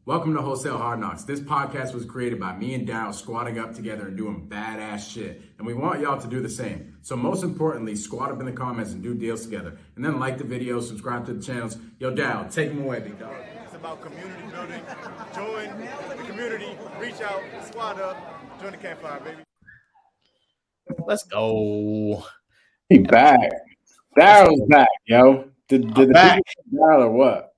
Welcome to Wholesale Hardknocks. This podcast was created by me and Daryll squatting up together and doing badass shit. And we want y'all to do the same. So most importantly, squat up in the comments and do deals together. And then like the video, subscribe to the channels. Yo, Daryll, take them away, big dog. It's about community building. Join the community, reach out, squat up, join the campfire, baby. Let's go. He back. Daryl's back, yo. Did the back. people Daryl or what?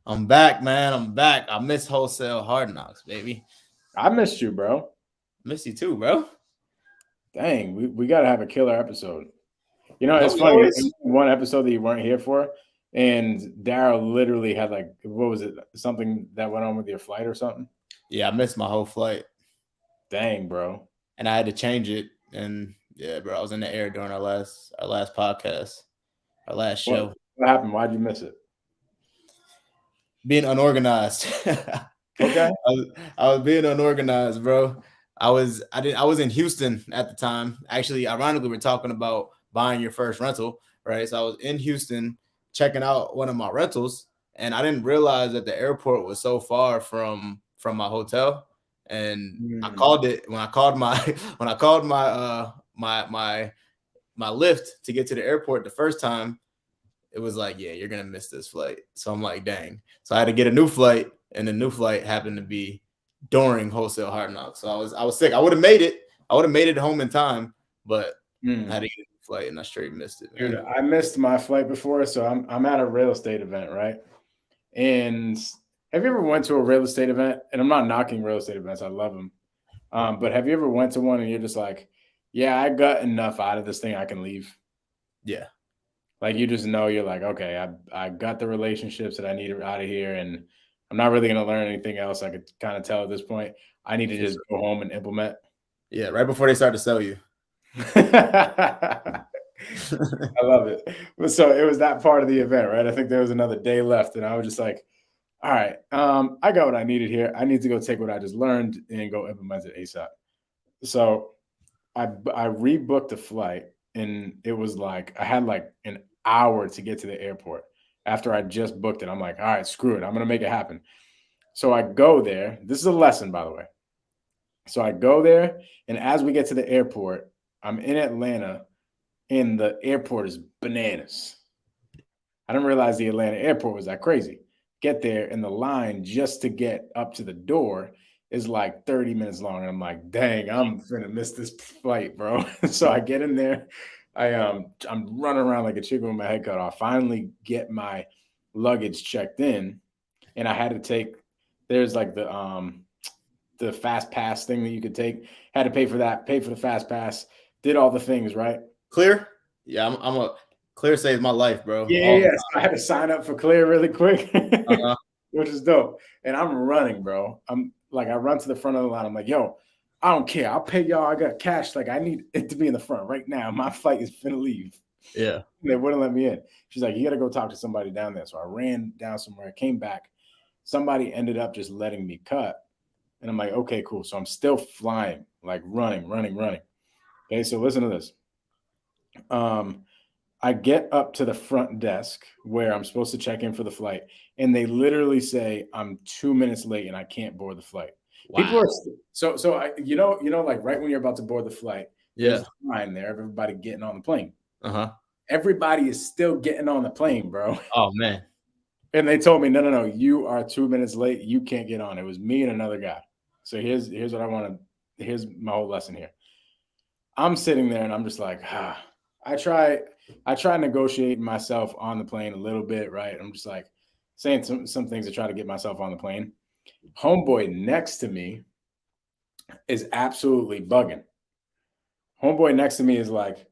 I'm back, man. I'm back. I miss Wholesale Hardknocks, baby. I missed you, bro. Miss you too, bro. Dang, we got to have a killer episode. You know, it's funny. One episode that you weren't here for, and Daryl literally had like, what was it? Something that went on with your flight or something? Yeah, I missed my whole flight. Dang, bro. And I had to change it. And yeah, bro, I was in the air during our last podcast, our last show. What happened? Why'd you miss it? Being unorganized. Okay. I was being unorganized, bro. I was in Houston at the time. Actually, ironically, we're talking about buying your first rental, right? So I was in Houston checking out one of my rentals, and I didn't realize that the airport was so far from my hotel. And I called it when I called my lift to get to the airport the first time. It was like, yeah, you're gonna miss this flight. So I'm like, dang. So I had to get a new flight, and the new flight happened to be during Wholesale Hardknocks. So I was sick. I would have made it. I would have made it home in time, but I had to get a new flight, and I straight missed it. Man. Dude, I missed my flight before, so I'm at a real estate event, right? And have you ever went to a real estate event? And I'm not knocking real estate events. I love them. But have you ever went to one and you're just like, yeah, I got enough out of this thing, I can leave? Yeah. Like, you just know, you're like, okay, I got the relationships that I need out of here, and I'm not really going to learn anything else. I could kind of tell at this point. I need to just go home and implement. Yeah, right before they start to sell you. I love it. So it was that part of the event, right? I think there was another day left, and I was just like, all right, I got what I needed here. I need to go take what I just learned and go implement it ASAP. So I rebooked the flight, and it was like I had like an hour to get to the airport after I just booked it. I'm like, all right, screw it. I'm going to make it happen. So I go there. This is a lesson, by the way. So I go there, and as we get to the airport, I'm in Atlanta, and the airport is bananas. I didn't realize the Atlanta airport was that crazy. Get there, and the line just to get up to the door is like 30 minutes long. And I'm like, dang, I'm going to miss this flight, bro. So I get in there. I'm running around like a chicken with my head cut off. Finally get my luggage checked in, and I had to take, there's like the fast pass thing that you could take. Had to pay for that, pay for the fast pass, did all the things, right? Clear? Yeah, I'm a Clear saves my life, bro. Yeah. So I had to sign up for Clear really quick, which is dope. And I'm running, bro. I'm like, I run to the front of the line. I'm like, yo, I don't care. I'll pay y'all. I got cash. Like, I need it to be in the front right now. My flight is finna leave. Yeah. They wouldn't let me in. She's like, you got to go talk to somebody down there. So I ran down somewhere, came back. Somebody ended up just letting me cut. And I'm like, okay, cool. So I'm still flying, like running. Okay, so listen to this. I get up to the front desk where I'm supposed to check in for the flight, and they literally say I'm 2 minutes late and I can't board the flight. Wow. People are so I, you know, like right when you're about to board the flight, there's a line there of everybody getting on the plane. Everybody is still getting on the plane, bro. Oh man. And they told me, no, you are 2 minutes late. You can't get on. It was me and another guy. So here's what I want to. Here's my whole lesson here. I'm sitting there and I'm just like, I try negotiating myself on the plane a little bit, right? I'm just like saying some things to try to get myself on the plane. Homeboy next to me is absolutely bugging. Homeboy next to me is like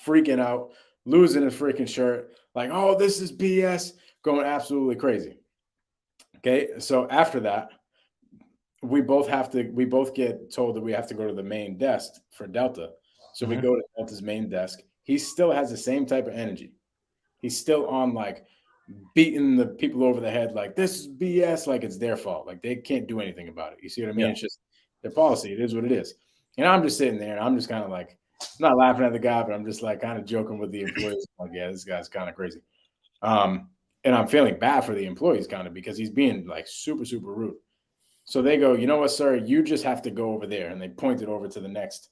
freaking out, losing his freaking shirt, like, oh, this is BS, going absolutely crazy. Okay, so after that, we both get told that we have to go to the main desk for Delta. So we go to Delta's main desk. He still has the same type of energy. He's still on like beating the people over the head like this is BS, like it's their fault. Like they can't do anything about it. You see what I mean? Yeah. It's just their policy. It is what it is. And I'm just sitting there and I'm just kind of like, I'm not laughing at the guy, but I'm just like kind of joking with the employees. Like, yeah, this guy's kind of crazy. And I'm feeling bad for the employees kind of because he's being like super, super rude. So they go, you know what, sir, you just have to go over there. And they pointed over to the next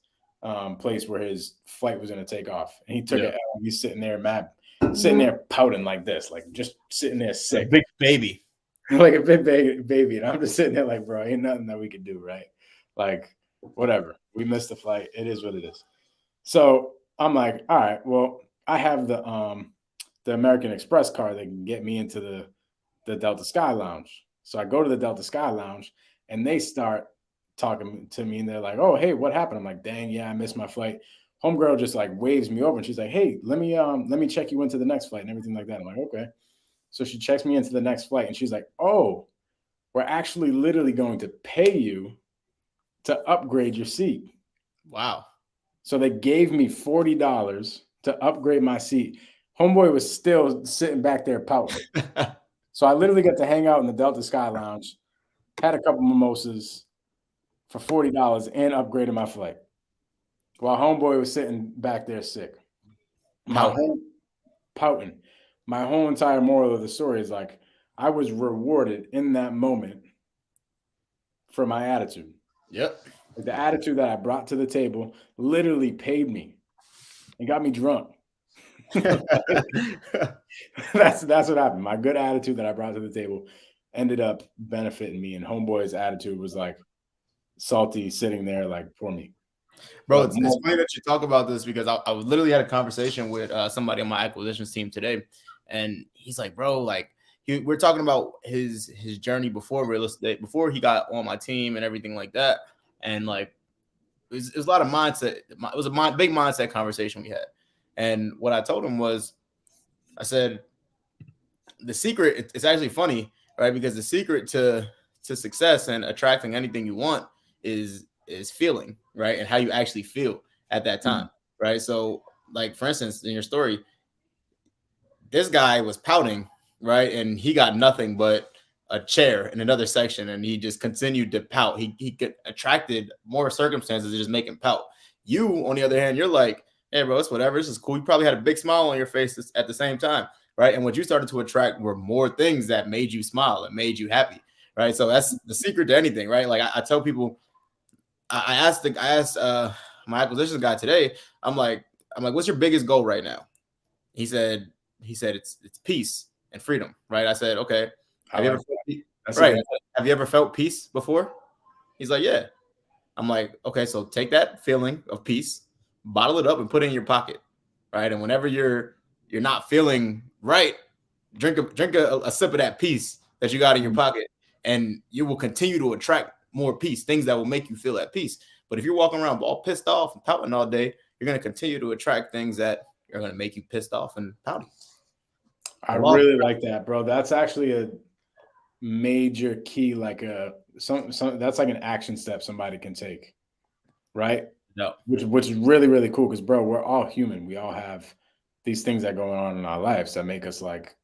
place where his flight was going to take off. And he took it. He's sitting there mad, sitting there pouting like this, like just sitting there sick. A big baby. Like a big baby. And I'm just sitting there like, bro, ain't nothing that we could do, right? Like, whatever. We missed the flight. It is what it is. So I'm like, all right, well, I have the American Express card that can get me into the Delta Sky Lounge. So I go to the Delta Sky Lounge and they start talking to me and they're like, oh, hey, what happened? I'm like, dang, yeah, I missed my flight. Homegirl just like waves me over and she's like, hey, let me check you into the next flight and everything like that. I'm like, okay. So she checks me into the next flight and she's like, oh, we're actually literally going to pay you to upgrade your seat. Wow. So they gave me $40 to upgrade my seat. Homeboy was still sitting back there pouting. So I literally got to hang out in the Delta Sky Lounge, had a couple mimosas for $40 and upgraded my flight. While homeboy was sitting back there sick. Pouting. My whole entire moral of the story is like, I was rewarded in that moment for my attitude. Yep. The attitude that I brought to the table literally paid me and got me drunk. That's what happened. My good attitude that I brought to the table ended up benefiting me, and homeboy's attitude was like salty, sitting there like for me. Bro, it's funny that you talk about this because I literally had a conversation with somebody on my acquisitions team today, and he's like, bro, like we're talking about his journey before real estate, before he got on my team and everything like that, and like it was a lot of mindset. It was a big mindset conversation we had, and what I told him was, I said, the secret, it's actually funny, right? Because the secret to success and attracting anything you want is feeling, right? And how you actually feel at that time, right? So like, for instance, in your story, this guy was pouting, right? And he got nothing but a chair in another section, and he just continued to pout. He attracted more circumstances to just make him pout. You, on the other hand, you're like, hey, bro, it's whatever. This is cool. You probably had a big smile on your face at the same time, right? And what you started to attract were more things that made you smile and made you happy, right? So that's the secret to anything, right? Like I tell people, I asked my acquisitions guy today, I'm like, what's your biggest goal right now? He said it's peace and freedom, right? I said, okay. Have you ever felt peace before? He's like, yeah. I'm like, okay, so take that feeling of peace, bottle it up, and put it in your pocket, right? And whenever you're not feeling right, drink a sip of that peace that you got in your pocket, and you will continue to attract more peace, things that will make you feel at peace. But if you're walking around all pissed off and pouting all day, you're going to continue to attract things that are going to make you pissed off and pouty. I really like that, bro. That's actually a major key, like some that's like an action step somebody can take, right? No, which is really, really cool because, bro, we're all human. We all have these things that go on in our lives that make us like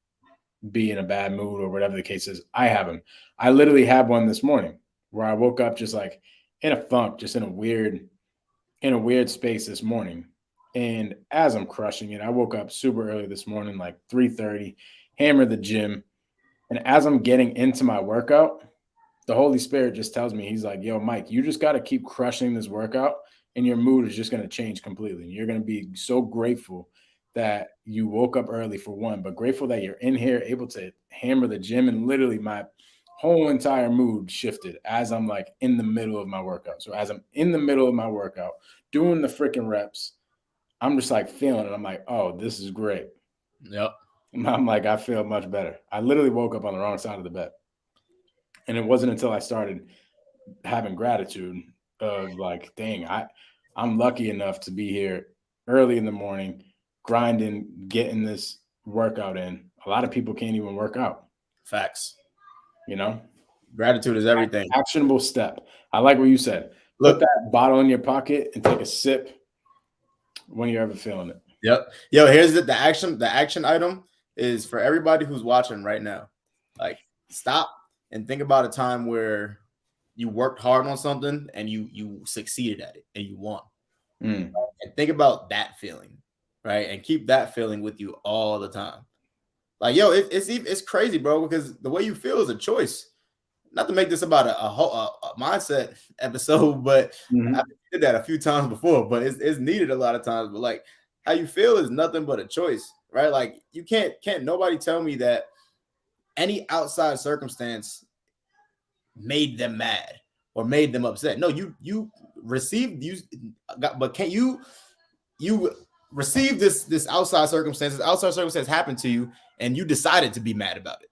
be in a bad mood or whatever the case is. I have them. I literally had one this morning where I woke up just like in a funk, just in a weird space this morning. And as I'm crushing it, I woke up super early this morning, like 3:30, hammered the gym. And as I'm getting into my workout, the Holy Spirit just tells me, he's like, yo, Mike, you just got to keep crushing this workout and your mood is just going to change completely. And you're going to be so grateful that you woke up early for one, but grateful that you're in here able to hammer the gym. And literally my whole entire mood shifted as I'm like in the middle of my workout. So as I'm in the middle of my workout, doing the freaking reps, I'm just like feeling it. I'm like, oh, this is great. Yep. I'm like, I feel much better. I literally woke up on the wrong side of the bed. And it wasn't until I started having gratitude of like, dang, I'm lucky enough to be here early in the morning, grinding, getting this workout in. A lot of people can't even work out. Facts. You know? Gratitude is everything. Actionable step. I like what you said. Put that bottle in your pocket and take a sip when you're ever feeling it. Yep. Yo, here's the action item is for everybody who's watching right now. Like, stop and think about a time where you worked hard on something and you succeeded at it and you won. And think about that feeling, right? And keep that feeling with you all the time. Like, yo, it's crazy, bro, because the way you feel is a choice. Not to make this about a whole mindset episode, but I did that a few times before, but it's needed a lot of times. But like, how you feel is nothing but a choice, right? Like, you can't nobody tell me that any outside circumstance made them mad or made them upset. No, you received but can you receive this outside circumstances? Outside circumstance happened to you, and you decided to be mad about it.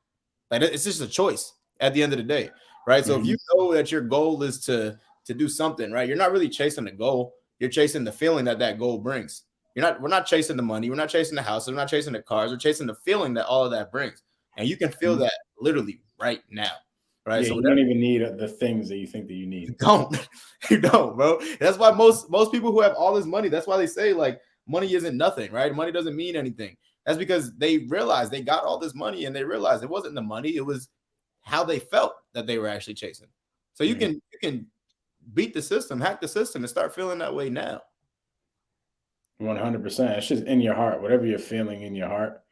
Like, it's just a choice at the end of the day, right? So if you know that your goal is to do something, right, you're not really chasing the goal. You're chasing the feeling that goal brings. We're not chasing the money. We're not chasing the house. We're not chasing the cars. We're chasing the feeling that all of that brings. And you can feel that literally right now, right? Yeah, so you don't even need the things that you think that you need. You don't, bro. That's why most people who have all this money, that's why they say like money isn't nothing, right? Money doesn't mean anything. That's because they realized they got all this money and they realized it wasn't the money, it was how they felt that they were actually chasing. So you can beat the system, hack the system, and start feeling that way now. 100%. It's just in your heart. Whatever you're feeling in your heart,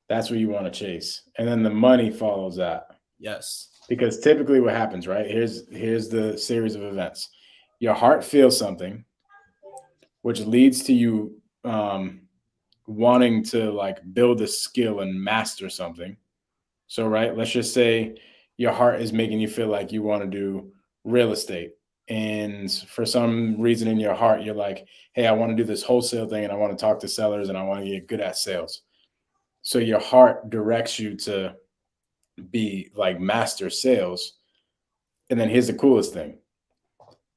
that's what you want to chase. And then the money follows that. Yes. Because typically what happens, right? Here's the series of events. Your heart feels something, which leads to you wanting to like build a skill and master something. So, right, let's just say your heart is making you feel like you want to do real estate. And for some reason in your heart, you're like, hey, I want to do this wholesale thing and I want to talk to sellers and I want to get good at sales. So your heart directs you to be like master sales. And then here's the coolest thing.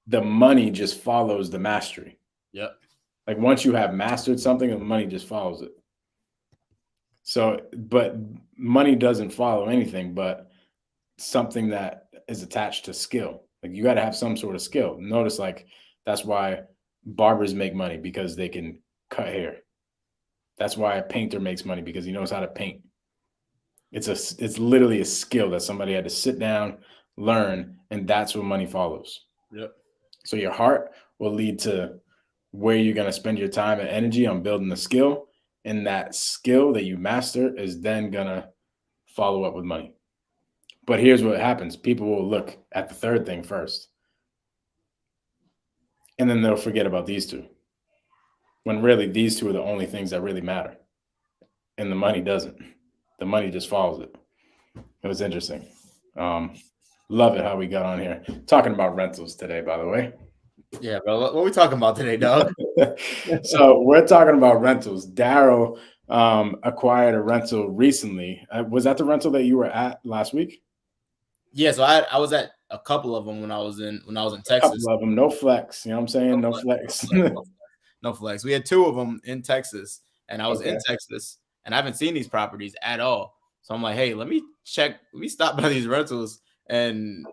The money just follows the mastery. Yep. Like once you have mastered something, the money just follows it. So, but money doesn't follow anything but something that is attached to skill. Like you got to have some sort of skill. Notice like that's why barbers make money because they can cut hair. That's why a painter makes money because he knows how to paint. It's literally a skill that somebody had to sit down, learn, and that's what money follows. Yep. So your heart will lead to where you're going to spend your time and energy on building the skill. And that skill that you master is then going to follow up with money. But here's what happens. People will look at the third thing first. And then they'll forget about these two. When really these two are the only things that really matter. And the money doesn't. The money just follows it. It was interesting. Love it how we got on here. Talking about rentals today, by the way. Yeah, bro. What are we talking about today, dog? So we're talking about rentals. Daryll acquired a rental recently. Was that the rental that you were at last week? Yeah, so I was at a couple of them when I was in Texas. A couple of them, no flex. You know what I'm saying? No flex. No flex. We had two of them in Texas, and I was in Texas, and I haven't seen these properties at all. So I'm like, hey, let me stop by these rentals and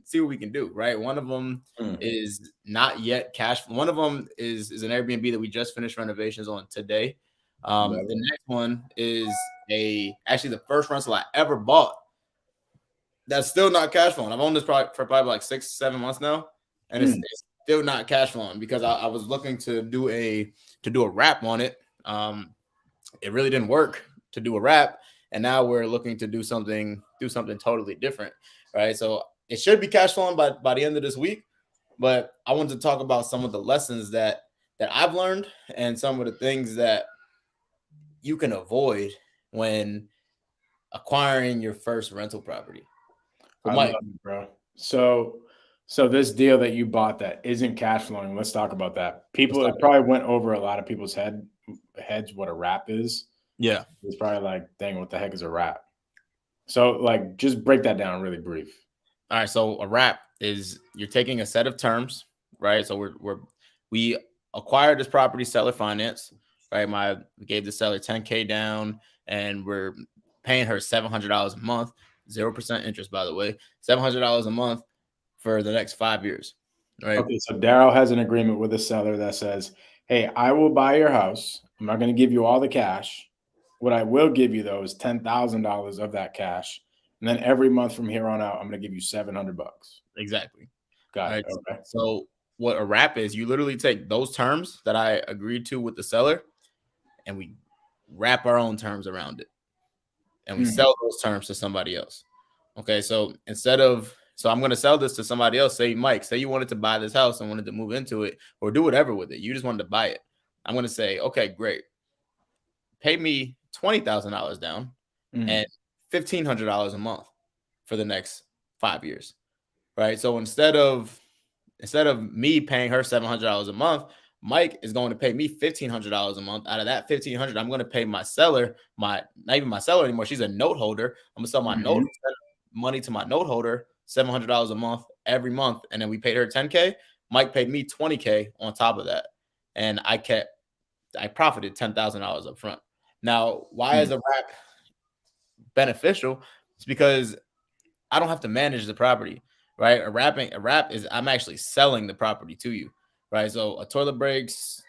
see what we can do. Right. One of them is not yet cash. One of them is an Airbnb that we just finished renovations on today. The next one is actually the first rental I ever bought. That's still not cash flowing. I've owned this for probably like 6-7 months now, and it's still not cash flowing because I was looking to do a wrap on it. It really didn't work to do a wrap, and now we're looking to do something totally different, right? So it should be cash flowing by the end of this week. But I wanted to talk about some of the lessons that I've learned and some of the things that you can avoid when acquiring your first rental property. I love it, bro. So this deal that you bought that isn't cash flowing, let's talk about that. It probably went over a lot of people's heads what a wrap is. Yeah. It's probably like, dang, what the heck is a wrap? So like just break that down really brief. All right. So a wrap is you're taking a set of terms, right? So we acquired this property seller finance, right? We gave the seller $10K down and we're paying her $700 a month. 0% interest, by the way, $700 a month for the next 5 years. Right. Okay. So Daryll has an agreement with the seller that says, hey, I will buy your house. I'm not going to give you all the cash. What I will give you, though, is $10,000 of that cash. And then every month from here on out, I'm going to give you $700. Exactly. Got it. Okay. So what a wrap is, you literally take those terms that I agreed to with the seller and we wrap our own terms around it. and we sell those terms to somebody else. Okay, so I'm going to sell this to somebody else. Say, Mike, say you wanted to buy this house and wanted to move into it or do whatever with it. You just wanted to buy it. I'm going to say, okay, great. Pay me $20,000 down and $1,500 a month for the next 5 years, right? So instead of me paying her $700 a month, Mike is going to pay me $1,500 a month. Out of that $1,500, I'm going to pay my seller, not even my seller anymore. She's a note holder. I'm going to sell my note money to my note holder, $700 a month every month, and then we paid her $10K. Mike paid me $20K on top of that, and I profited $10,000 up front. Now, why is a wrap beneficial? It's because I don't have to manage the property, right? A wrap is I'm actually selling the property to you, right? So a toilet breaks,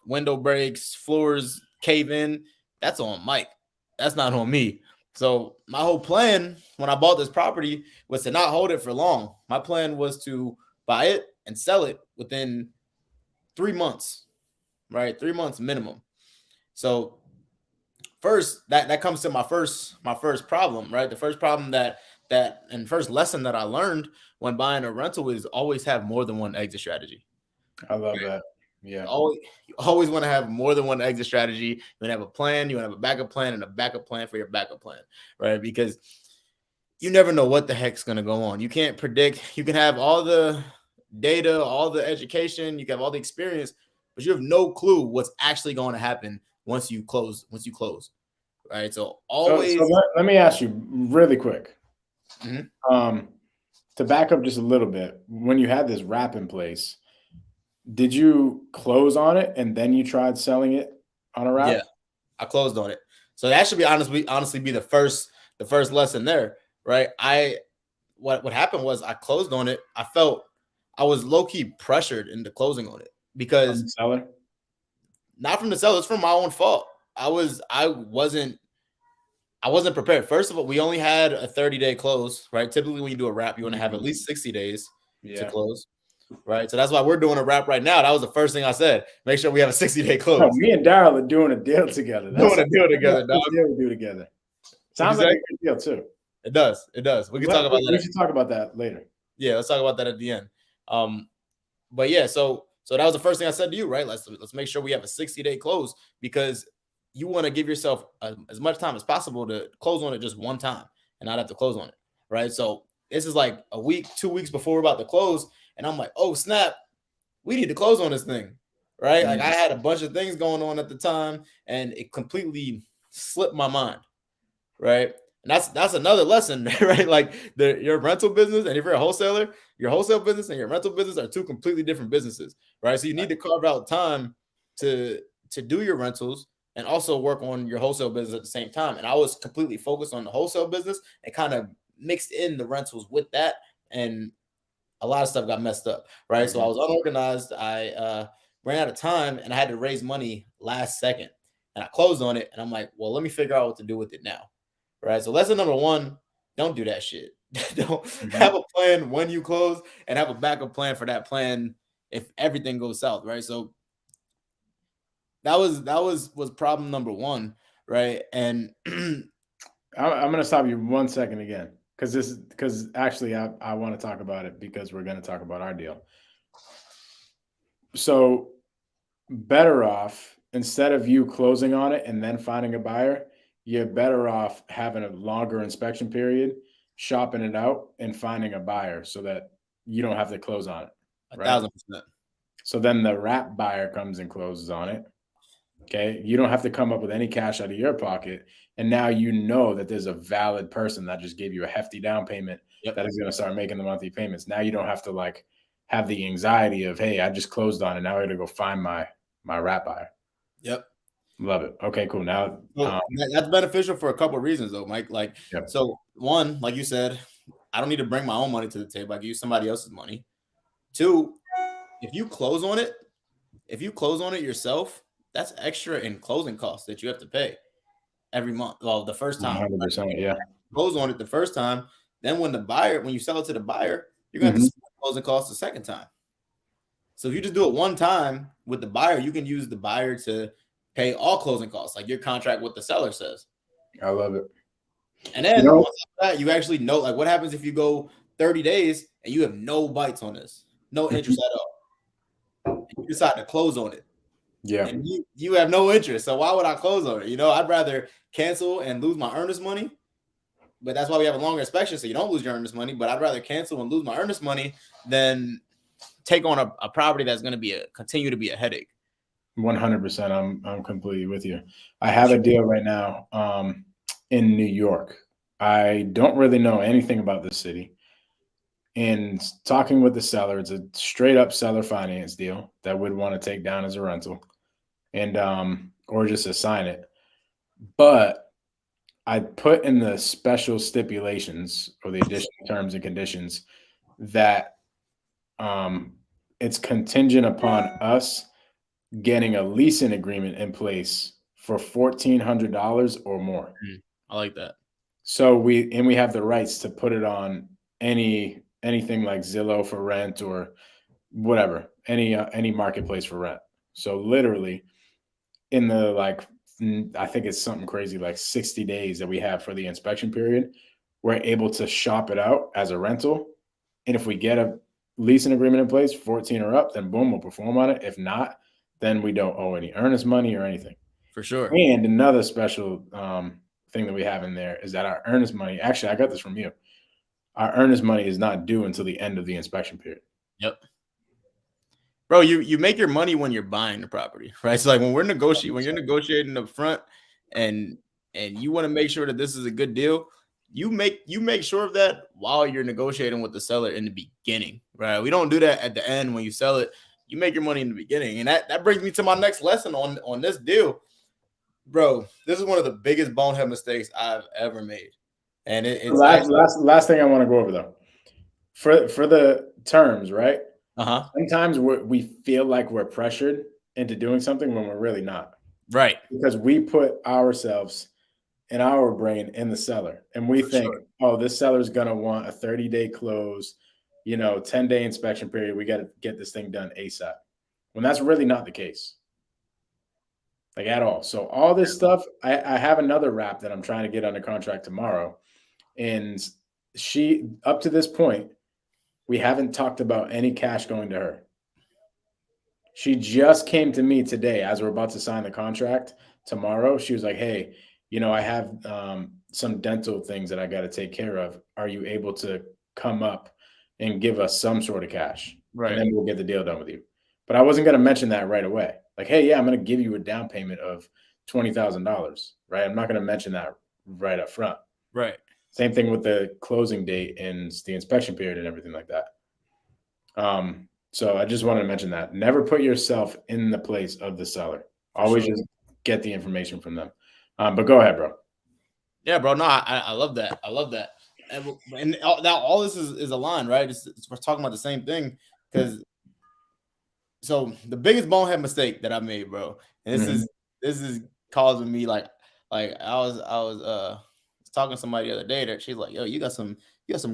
window breaks, floors cave in, that's on Mike. That's not on me. So my whole plan when I bought this property was to not hold it for long. My plan was to buy it and sell it within 3 months, right? 3 months minimum. So first, that comes to my first problem, right? The first problem and first lesson that I learned when buying a rental is always have more than one exit strategy. I love that. Yeah. You always want to have more than one exit strategy. You want to have a plan, you want to have a backup plan and a backup plan for your backup plan, right? Because you never know what the heck's going to go on. You can't predict. You can have all the data, all the education, you can have all the experience, but you have no clue what's actually going to happen once you close, right? So always. So let me ask you really quick. To back up just a little bit, when you had this wrap in place, did you close on it and then you tried selling it on a wrap? Yeah, I closed on it. So that should be honestly be the first lesson there, right? What happened was I closed on it. I felt I was low-key pressured into closing on it because from the seller? Not from the seller, it's from my own fault. I wasn't prepared. First of all, we only had a 30-day close, right? Typically, when you do a wrap, you want to have at least 60 days to close, right? So that's why we're doing a wrap right now. That was the first thing I said. Make sure we have a 60-day close. No, me and Daryll are doing a deal together. Doing a deal together, dog. Deal we do together. Sounds like a good deal too. It does. We can talk about that. We should talk about that later. Yeah, let's talk about that at the end. But yeah, so that was the first thing I said to you, right? Let's make sure we have a 60-day close because you want to give yourself as much time as possible to close on it just one time and not have to close on it, right? So this is like a week, 2 weeks before we're about to close, and I'm like, oh snap, we need to close on this thing, right? Like I had a bunch of things going on at the time, and it completely slipped my mind, right? And that's another lesson, right? Like your rental business, and if you're a wholesaler, your wholesale business and your rental business are two completely different businesses, right? So you need to carve out time to do your rentals and also work on your wholesale business at the same time. And I was completely focused on the wholesale business and kind of mixed in the rentals with that. And a lot of stuff got messed up, right? So I was unorganized. I ran out of time and I had to raise money last second. And I closed on it. And I'm like, well, let me figure out what to do with it now, right? So lesson number one, don't do that shit. Don't have a plan when you close and have a backup plan for that plan if everything goes south, right? So that was problem number one, right? And I'm going to stop you 1 second again because actually I want to talk about it because we're going to talk about our deal. So better off, instead of you closing on it and then finding a buyer, you're better off having a longer inspection period, shopping it out, and finding a buyer so that you don't have to close on it. Right? 1,000%. So then the wrap buyer comes and closes on it. Okay. You don't have to come up with any cash out of your pocket. And now you know that there's a valid person that just gave you a hefty down payment that is going to start making the monthly payments. Now you don't have to like have the anxiety of, hey, I just closed on it. Now I got to go find my wrap buyer. Yep. Love it. Okay, cool. Now that's beneficial for a couple of reasons though, Mike. Like, so one, like you said, I don't need to bring my own money to the table. I can use somebody else's money. Two, if you close on it yourself, that's extra in closing costs that you have to pay every month. Well, the first time, 100%, yeah. Close on it the first time. Then when you sell it to the buyer, you're going to have to spend closing costs the second time. So if you just do it one time with the buyer, you can use the buyer to pay all closing costs, like your contract with the seller says. I love it. And then on top of that, you actually know, like, what happens if you go 30 days and you have no bites on this, no interest at all. You decide to close on it. Yeah. And you have no interest. So why would I close on it? You know, I'd rather cancel and lose my earnest money. But that's why we have a longer inspection, so you don't lose your earnest money. But I'd rather cancel and lose my earnest money than take on a property that's going to continue to be a headache. 100%. I'm completely with you. I have a deal right now in New York. I don't really know anything about this city. And talking with the seller, it's a straight up seller finance deal that would want to take down as a rental and or just assign it. But I put in the special stipulations or the additional terms and conditions that it's contingent upon us getting a leasing agreement in place for $1,400 or more. I like that. So we have the rights to put it on anything like Zillow for rent or whatever, any marketplace for rent. So literally in the I think it's something crazy like 60 days that we have for the inspection period, we're able to shop it out as a rental. And if we get a leasing agreement in place, 14 or up, then boom, we'll perform on it. If not, then we don't owe any earnest money or anything. For sure. And another special thing that we have in there is that our earnest money, actually, I got this from you. Our earnest money is not due until the end of the inspection period. Yep. Bro, you make your money when you're buying the property, right? So like when you're negotiating up front and you want to make sure that this is a good deal, you make sure of that while you're negotiating with the seller in the beginning, right? We don't do that at the end when you sell it. You make your money in the beginning. And that brings me to my next lesson on this deal. Bro, this is one of the biggest bonehead mistakes I've ever made. And it's last thing I want to go over though. For the terms, right? Sometimes we feel like we're pressured into doing something when we're really not. Right. Because we put ourselves in our brain in the seller. And we think, oh, this seller's going to want a 30-day close, 10-day inspection period. We got to get this thing done ASAP. When that's really not the case. Like at all. So all this stuff, I have another rep that I'm trying to get under contract tomorrow. And she, up to this point, we haven't talked about any cash going to her. She just came to me today as we're about to sign the contract tomorrow. She was like, hey, I have some dental things that I got to take care of. Are you able to come up and give us some sort of cash? Right. And then we'll get the deal done with you. But I wasn't going to mention that right away. Like, hey, yeah, I'm going to give you a down payment of $20,000, right? I'm not going to mention that right up front. Right. Same thing with the closing date and the inspection period and everything like that. So I just wanted to mention that. Never put yourself in the place of the seller. Always just get the information from them. But go ahead, bro. Yeah, bro. No, I love that. I love that. And now all this is aligned, right? We're talking about the same thing because so the biggest bonehead mistake that I made, bro, and this is causing me like I was talking to somebody the other day that she's like, yo, you got some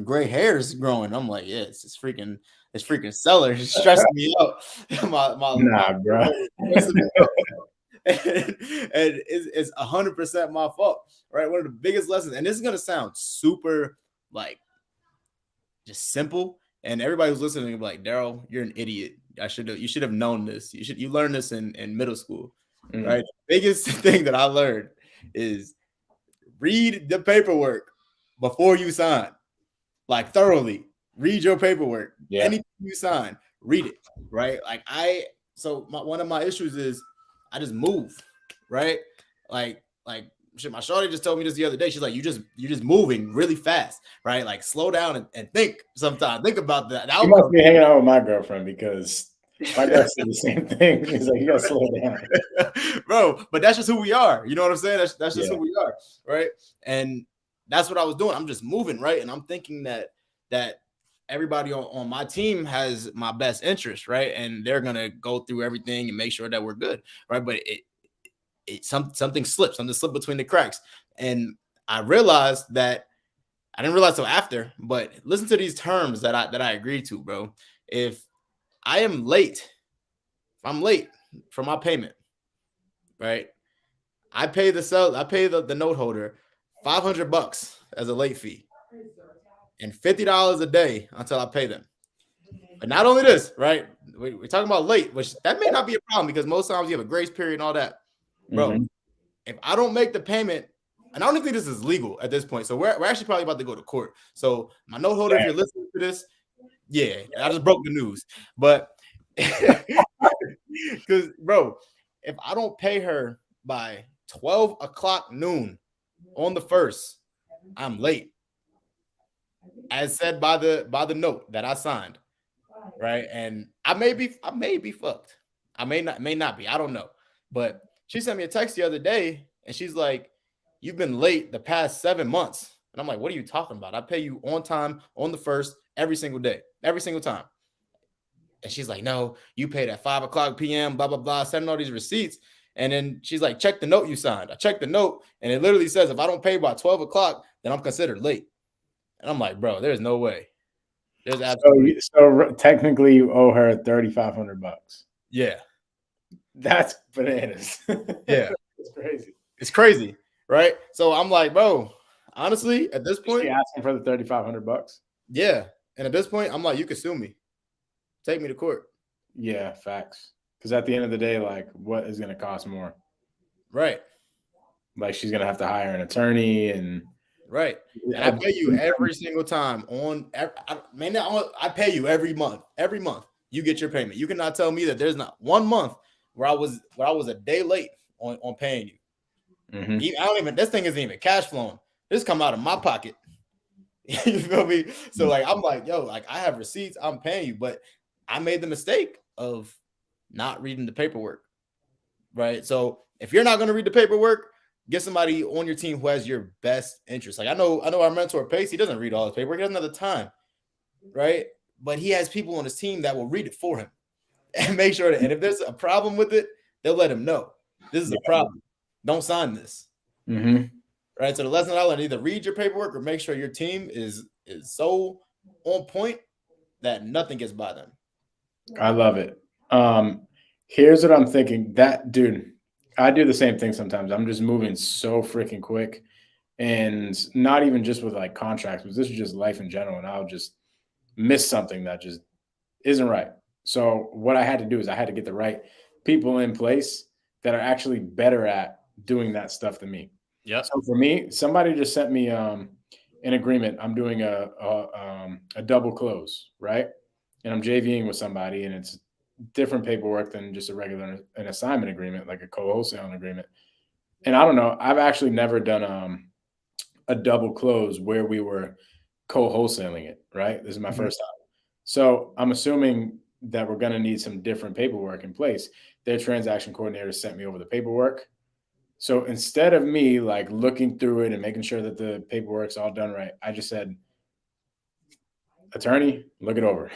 gray hairs growing. I'm like, yeah, it's freaking seller. It's stressing me out. Nah, bro. And it's 100% my fault, right? One of the biggest lessons, and this is gonna sound super like just simple, and everybody who's listening will be like, Daryl, you're an idiot. You should have known this. You learned this in middle school, right? The biggest thing that I learned is read the paperwork before you sign, like thoroughly. Read your paperwork. Yeah. Anything you sign, read it, right? Like one of my issues is I just move, right? Like shit, my shorty just told me this the other day. She's like, you're just moving really fast, right? Like slow down and think sometimes. Think about that. You must be hanging out with my girlfriend because my girl said the same thing. She's like, you gotta slow down. Bro, but that's just who we are. You know what I'm saying? That's just who we are, right? And that's what I was doing. I'm just moving, right? And I'm thinking that everybody on my team has my best interest, right? And they're gonna go through everything and make sure that we're good, right? But something slipped between the cracks, and I realized that I didn't realize till after. But listen to these terms that I agreed to, bro. If I'm late for my payment, right? I pay the note holder $500 as a late fee and $50 a day until I pay them. But not only this, right? We're talking about late, which that may not be a problem because most times you have a grace period and all that. Bro, if I don't make the payment, and I don't even think this is legal at this point. So we're actually probably about to go to court. So my note holder, if you're listening to this, yeah, I just broke the news. But because, bro, if I don't pay her by 12 o'clock noon on the 1st, I'm late. As said by the note that I signed. Right. And I may be fucked. I may not be. I don't know. But she sent me a text the other day and she's like, you've been late the past 7 months. And I'm like, what are you talking about? I pay you on time on the 1st every single day, every single time. And she's like, no, you paid at 5 o'clock p.m., blah, blah, blah, sending all these receipts. And then she's like, check the note you signed. I checked the note and it literally says, if I don't pay by 12 o'clock, then I'm considered late. And I'm like, bro, there's no way. There's absolutely so technically you owe her $3,500. Yeah. That's bananas. Yeah. It's crazy. It's crazy, right? So I'm like, bro, honestly, at this point, she asking for the $3,500. Yeah. And at this point, I'm like, you can sue me. Take me to court. Yeah, facts. Because at the end of the day, like, what is going to cost more? Right. Like, she's going to have to hire an attorney and right. And I pay you every single time I pay you every month. Every month you get your payment. You cannot tell me that there's not one month where I was a day late on paying you. Mm-hmm. This thing isn't even cash flowing. This come out of my pocket. You feel me? So like, I'm like, yo, like I have receipts, I'm paying you, but I made the mistake of not reading the paperwork. Right. So if you're not going to read the paperwork, get somebody on your team who has your best interest. Like I know our mentor Pace, he doesn't read all his paperwork. He doesn't have the time, right? But he has people on his team that will read it for him and make sure that. And if there's a problem with it, they'll let him know. This is a problem. Don't sign this. Mm-hmm. Right. So the lesson I learned: either read your paperwork or make sure your team is so on point that nothing gets by them. I love it. Here's what I'm thinking. That dude. I do the same thing sometimes. I'm just moving so freaking quick, and not even just with like contracts, but this is just life in general. And I'll just miss something that just isn't right. So what I had to do is I had to get the right people in place that are actually better at doing that stuff than me. Yeah. So for me, somebody just sent me an agreement. I'm doing a double close, right? And I'm JVing with somebody, and it's different paperwork than just an assignment agreement, like a co-wholesaling agreement. And I don't know, I've actually never done a double close where we were co-wholesaling it, right? This is my first time. So I'm assuming that we're going to need some different paperwork in place. Their transaction coordinator sent me over the paperwork. So instead of me like looking through it and making sure that the paperwork's all done right, I just said, attorney, look it over.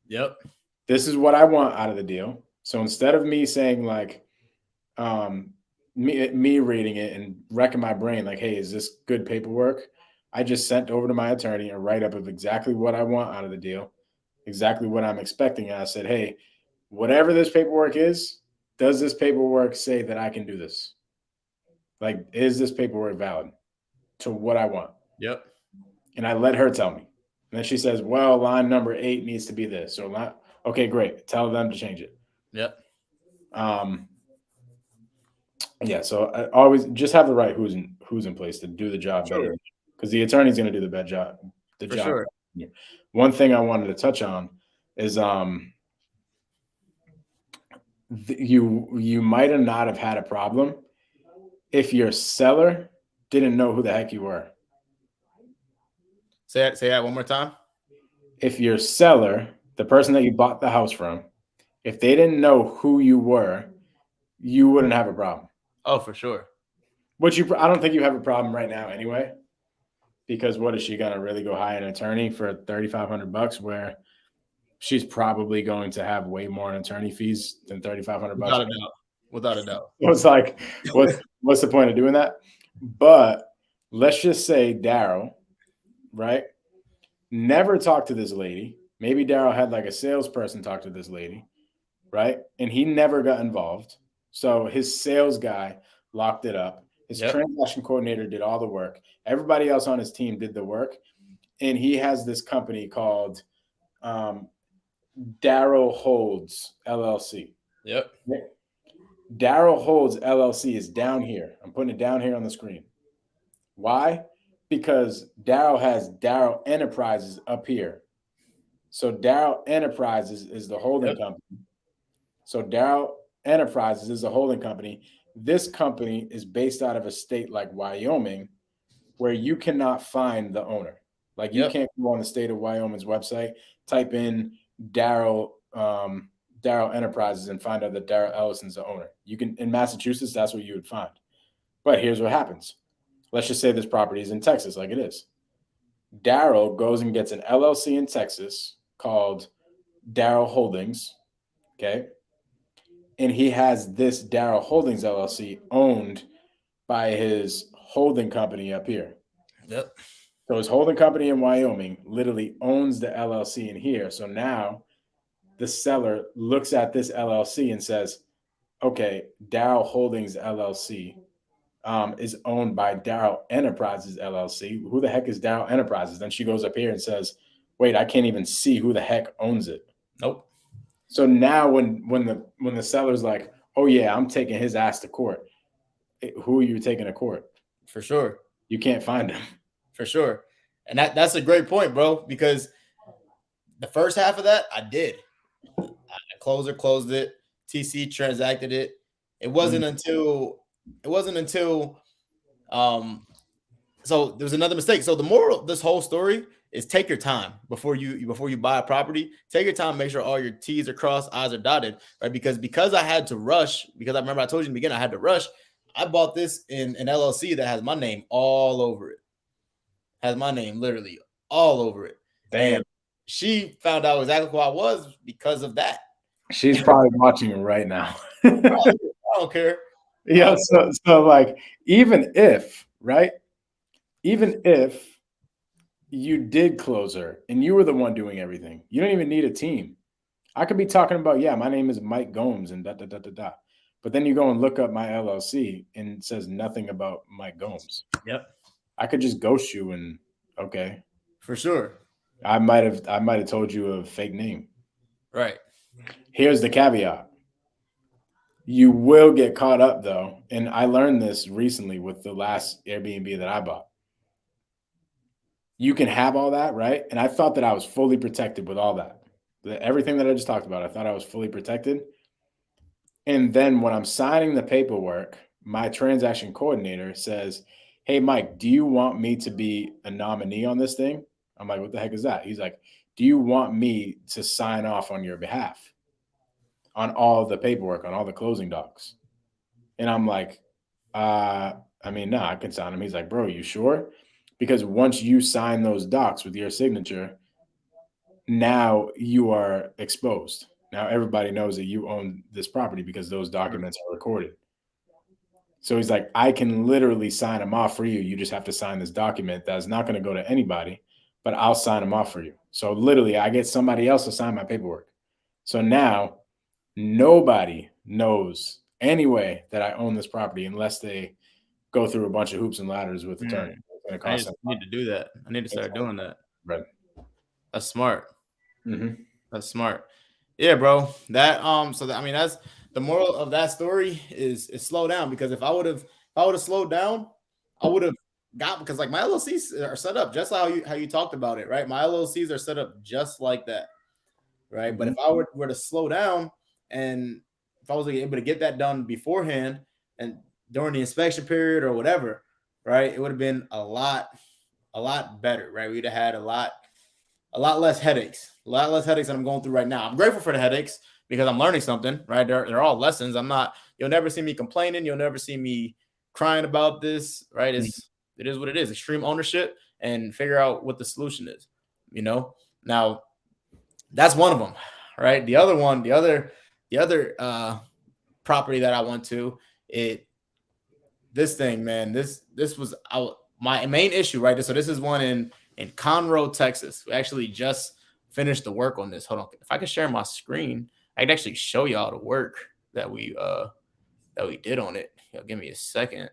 Yep. This is what I want out of the deal. So instead of me saying like, me reading it and wrecking my brain, like, hey, is this good paperwork? I just sent over to my attorney a write-up of exactly what I want out of the deal, exactly what I'm expecting. And I said, hey, whatever this paperwork is, does this paperwork say that I can do this? Like, is this paperwork valid to what I want? Yep. And I let her tell me. And then she says, well, line number 8 needs to be this. So okay, great. Tell them to change it. Yep. Yeah. So I always just have the right who's in place to do the job better, because the attorney's going to do the best job. For sure. One thing I wanted to touch on is you might have not have had a problem if your seller didn't know who the heck you were. Say that one more time. If your seller, the person that you bought the house from, if they didn't know who you were, you wouldn't have a problem. Oh, for sure. I don't think you have a problem right now anyway, because what is she going to really go hire an attorney for $3,500 where she's probably going to have way more in attorney fees than $3,500? Without a doubt. So it's like, what's the point of doing that? But let's just say Daryll, right, never talked to this lady. Maybe Daryll had like a salesperson talk to this lady, right? And he never got involved. So his sales guy locked it up. His transaction coordinator did all the work. Everybody else on his team did the work. And he has this company called Daryll Holds LLC. Yep. Daryll Holds LLC is down here. I'm putting it down here on the screen. Why? Because Daryll has Daryll Enterprises up here. So Daryll Enterprises is the holding company. So Daryll Enterprises is a holding company. This company is based out of a state like Wyoming, where you cannot find the owner. Like you can't go on the state of Wyoming's website, type in Daryll Enterprises and find out that Daryll Ellison's the owner. You can in Massachusetts, that's what you would find. But here's what happens. Let's just say this property is in Texas, like it is. Daryll goes and gets an LLC in Texas called Daryll Holdings. Okay. And he has this Daryll Holdings LLC owned by his holding company up here. Yep. So his holding company in Wyoming literally owns the LLC in here. So now the seller looks at this LLC and says, okay, Daryll Holdings LLC is owned by Daryll Enterprises LLC. Who the heck is Daryll Enterprises? Then she goes up here and says, wait, I can't even see who the heck owns it. Nope. So now when the seller's like, oh yeah, I'm taking his ass to court. Who are you taking to court? For sure. You can't find him. For sure. And that's a great point, bro, because the first half of that I did. Closer closed it. TC transacted it. It wasn't until so there was another mistake. So the moral of this whole story is take your time before you buy a property. Take your time, make sure all your T's are crossed, I's are dotted, right? Because I had to rush, because I remember I told you in the beginning I had to rush. I bought this in an LLC that has my name all over it. Has my name literally all over it. Damn. And she found out exactly who I was because of that. She's probably watching it right now. I don't care. Yeah. So like, even if you did close her and you were the one doing everything, you don't even need a team. I could be talking about, yeah, my name is Mike Gomes and da da da da da. But then you go and look up my LLC and it says nothing about Mike Gomes. Yep. I could just ghost you and okay. For sure. I might have told you a fake name. Right. Here's the caveat. You will get caught up though. And I learned this recently with the last Airbnb that I bought. You can have all that, right? And I thought that I was fully protected with all that. Everything that I just talked about, I thought I was fully protected. And then when I'm signing the paperwork, my transaction coordinator says, hey, Mike, do you want me to be a nominee on this thing? I'm like, what the heck is that? He's like, do you want me to sign off on your behalf on all the paperwork, on all the closing docs? And I'm like, no, I can sign them. He's like, bro, you sure? Because once you sign those docs with your signature, now you are exposed. Now everybody knows that you own this property because those documents are recorded. So he's like, I can literally sign them off for you. You just have to sign this document that's not going to go to anybody, but I'll sign them off for you. So literally I get somebody else to sign my paperwork. So now nobody knows anyway that I own this property unless they go through a bunch of hoops and ladders with the attorney. I need to do that. I need to start doing that. Right. That's smart. Mm-hmm. That's smart. Yeah, bro. That that's the moral of that story is slow down, because if I would have slowed down, I would have because like my LLCs are set up just how you talked about it, right? My LLCs are set up just like that, right? Mm-hmm. But if I were to slow down, and if I was able to get that done beforehand and during the inspection period or whatever, right, it would have been a lot better, right? We'd have had a lot less headaches than I'm going through right now. I'm grateful for the headaches because I'm learning something, right? They're all lessons. You'll never see me complaining. You'll never see me crying about this, right? It is what it is. Extreme ownership, and figure out what the solution is, Now, that's one of them, right? The other one, the other property that I went to, this thing, man, this was my main issue, right? So this is one in Conroe, Texas. We actually just finished the work on this. Hold on. If I could share my screen, I could actually show y'all the work that we did on it. Give me a second.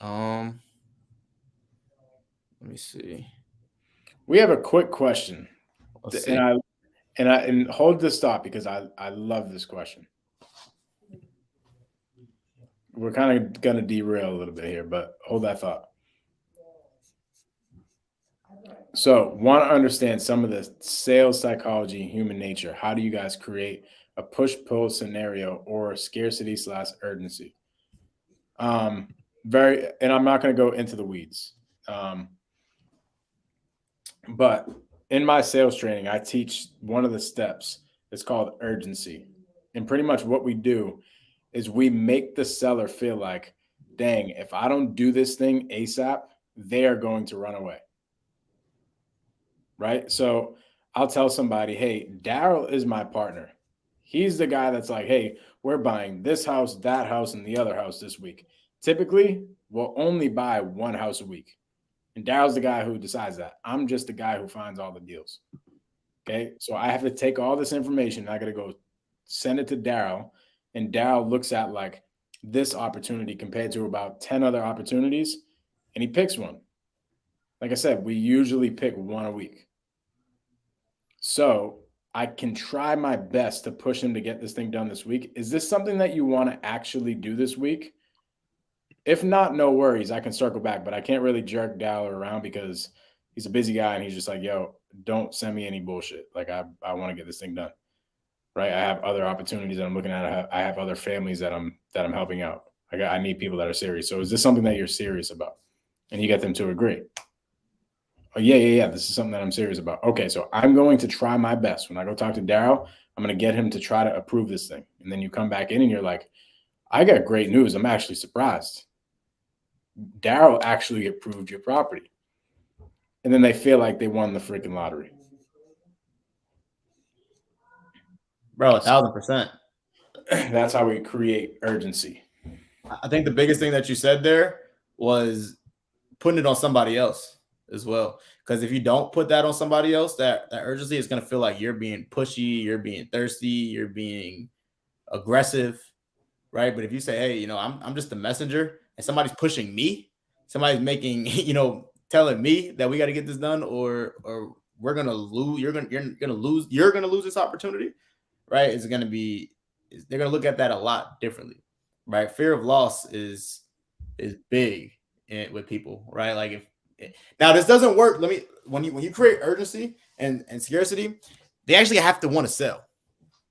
Let me see. We have a quick question, Let's see. and hold this thought because I love this question. We're kind of gonna derail a little bit here, but hold that thought. So, want to understand some of the sales psychology and human nature. How do you guys create a push pull scenario or scarcity slash urgency? Very, and I'm not going to go into the weeds. But in my sales training, I teach one of the steps. It's called urgency. And pretty much what we do is we make the seller feel like, dang, if I don't do this thing ASAP, they are going to run away. Right? So I'll tell somebody, hey, Daryll is my partner. He's the guy that's like, hey, we're buying this house, that house, and the other house this week. Typically, we'll only buy one house a week. And Daryl's the guy who decides that. I'm just the guy who finds all the deals. Okay. So I have to take all this information. I got to go send it to Daryl. And Daryl looks at like this opportunity compared to about 10 other opportunities. And he picks one. Like I said, we usually pick one a week. So I can try my best to push him to get this thing done this week. Is this something that you want to actually do this week? If not, no worries. I can circle back, but I can't really jerk Daryl around because he's a busy guy and he's just like, yo, don't send me any bullshit. Like I want to get this thing done. Right. I have other opportunities that I'm looking at. I have other families that I'm helping out. I need people that are serious. So is this something that you're serious about? And you get them to agree. Oh, yeah. This is something that I'm serious about. Okay, so I'm going to try my best. When I go talk to Daryl, I'm going to get him to try to approve this thing. And then you come back in and you're like, I got great news. I'm actually surprised. Daryl actually approved your property. And then they feel like they won the freaking lottery. Bro, 1,000%. That's how we create urgency. I think the biggest thing that you said there was putting it on somebody else as well. Because if you don't put that on somebody else, that urgency is going to feel like you're being pushy, you're being thirsty, you're being aggressive, right? But if you say, hey, I'm just a messenger and somebody's pushing me, somebody's making, telling me that we got to get this done or we're going to lose, you're going to lose this opportunity, right? They're going to look at that a lot differently, right? Fear of loss is big with people, right? Like now this doesn't work. When you create urgency and scarcity, they actually have to want to sell.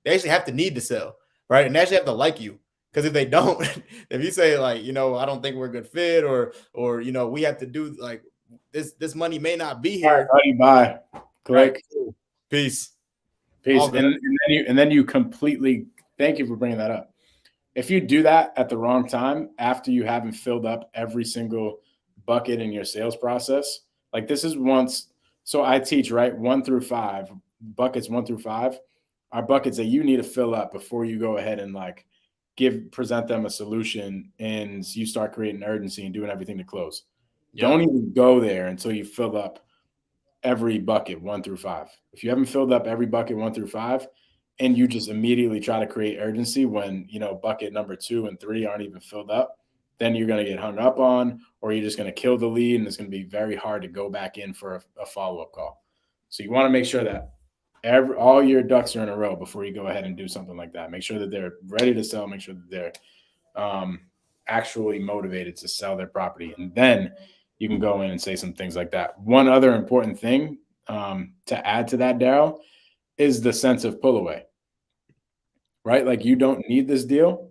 They actually have to need to sell, right? And they actually have to like you. Because if they don't, if you say like, I don't think we're a good fit or we have to do like this money may not be here. All right, bye. Click. Right. Peace. And then you completely, thank you for bringing that up. If you do that at the wrong time, after you haven't filled up every single bucket in your sales process, like this is once, so I teach, right? 1 through 5, buckets 1 through 5 are buckets that you need to fill up before you go ahead and like present them a solution and you start creating urgency and doing everything to close. Yep. Don't even go there until you fill up every bucket 1 through 5. If you haven't filled up every bucket 1 through 5 and you just immediately try to create urgency when, bucket number 2 and 3 aren't even filled up, then you're going to get hung up on, or you're just going to kill the lead. And it's going to be very hard to go back in for a follow-up call. So you want to make sure that all your ducks are in a row before you go ahead and do something like that. Make sure that they're ready to sell. Make sure that they're actually motivated to sell their property. And then you can go in and say some things like that. One other important thing to add to that, Daryl, is the sense of pull away, right? Like you don't need this deal.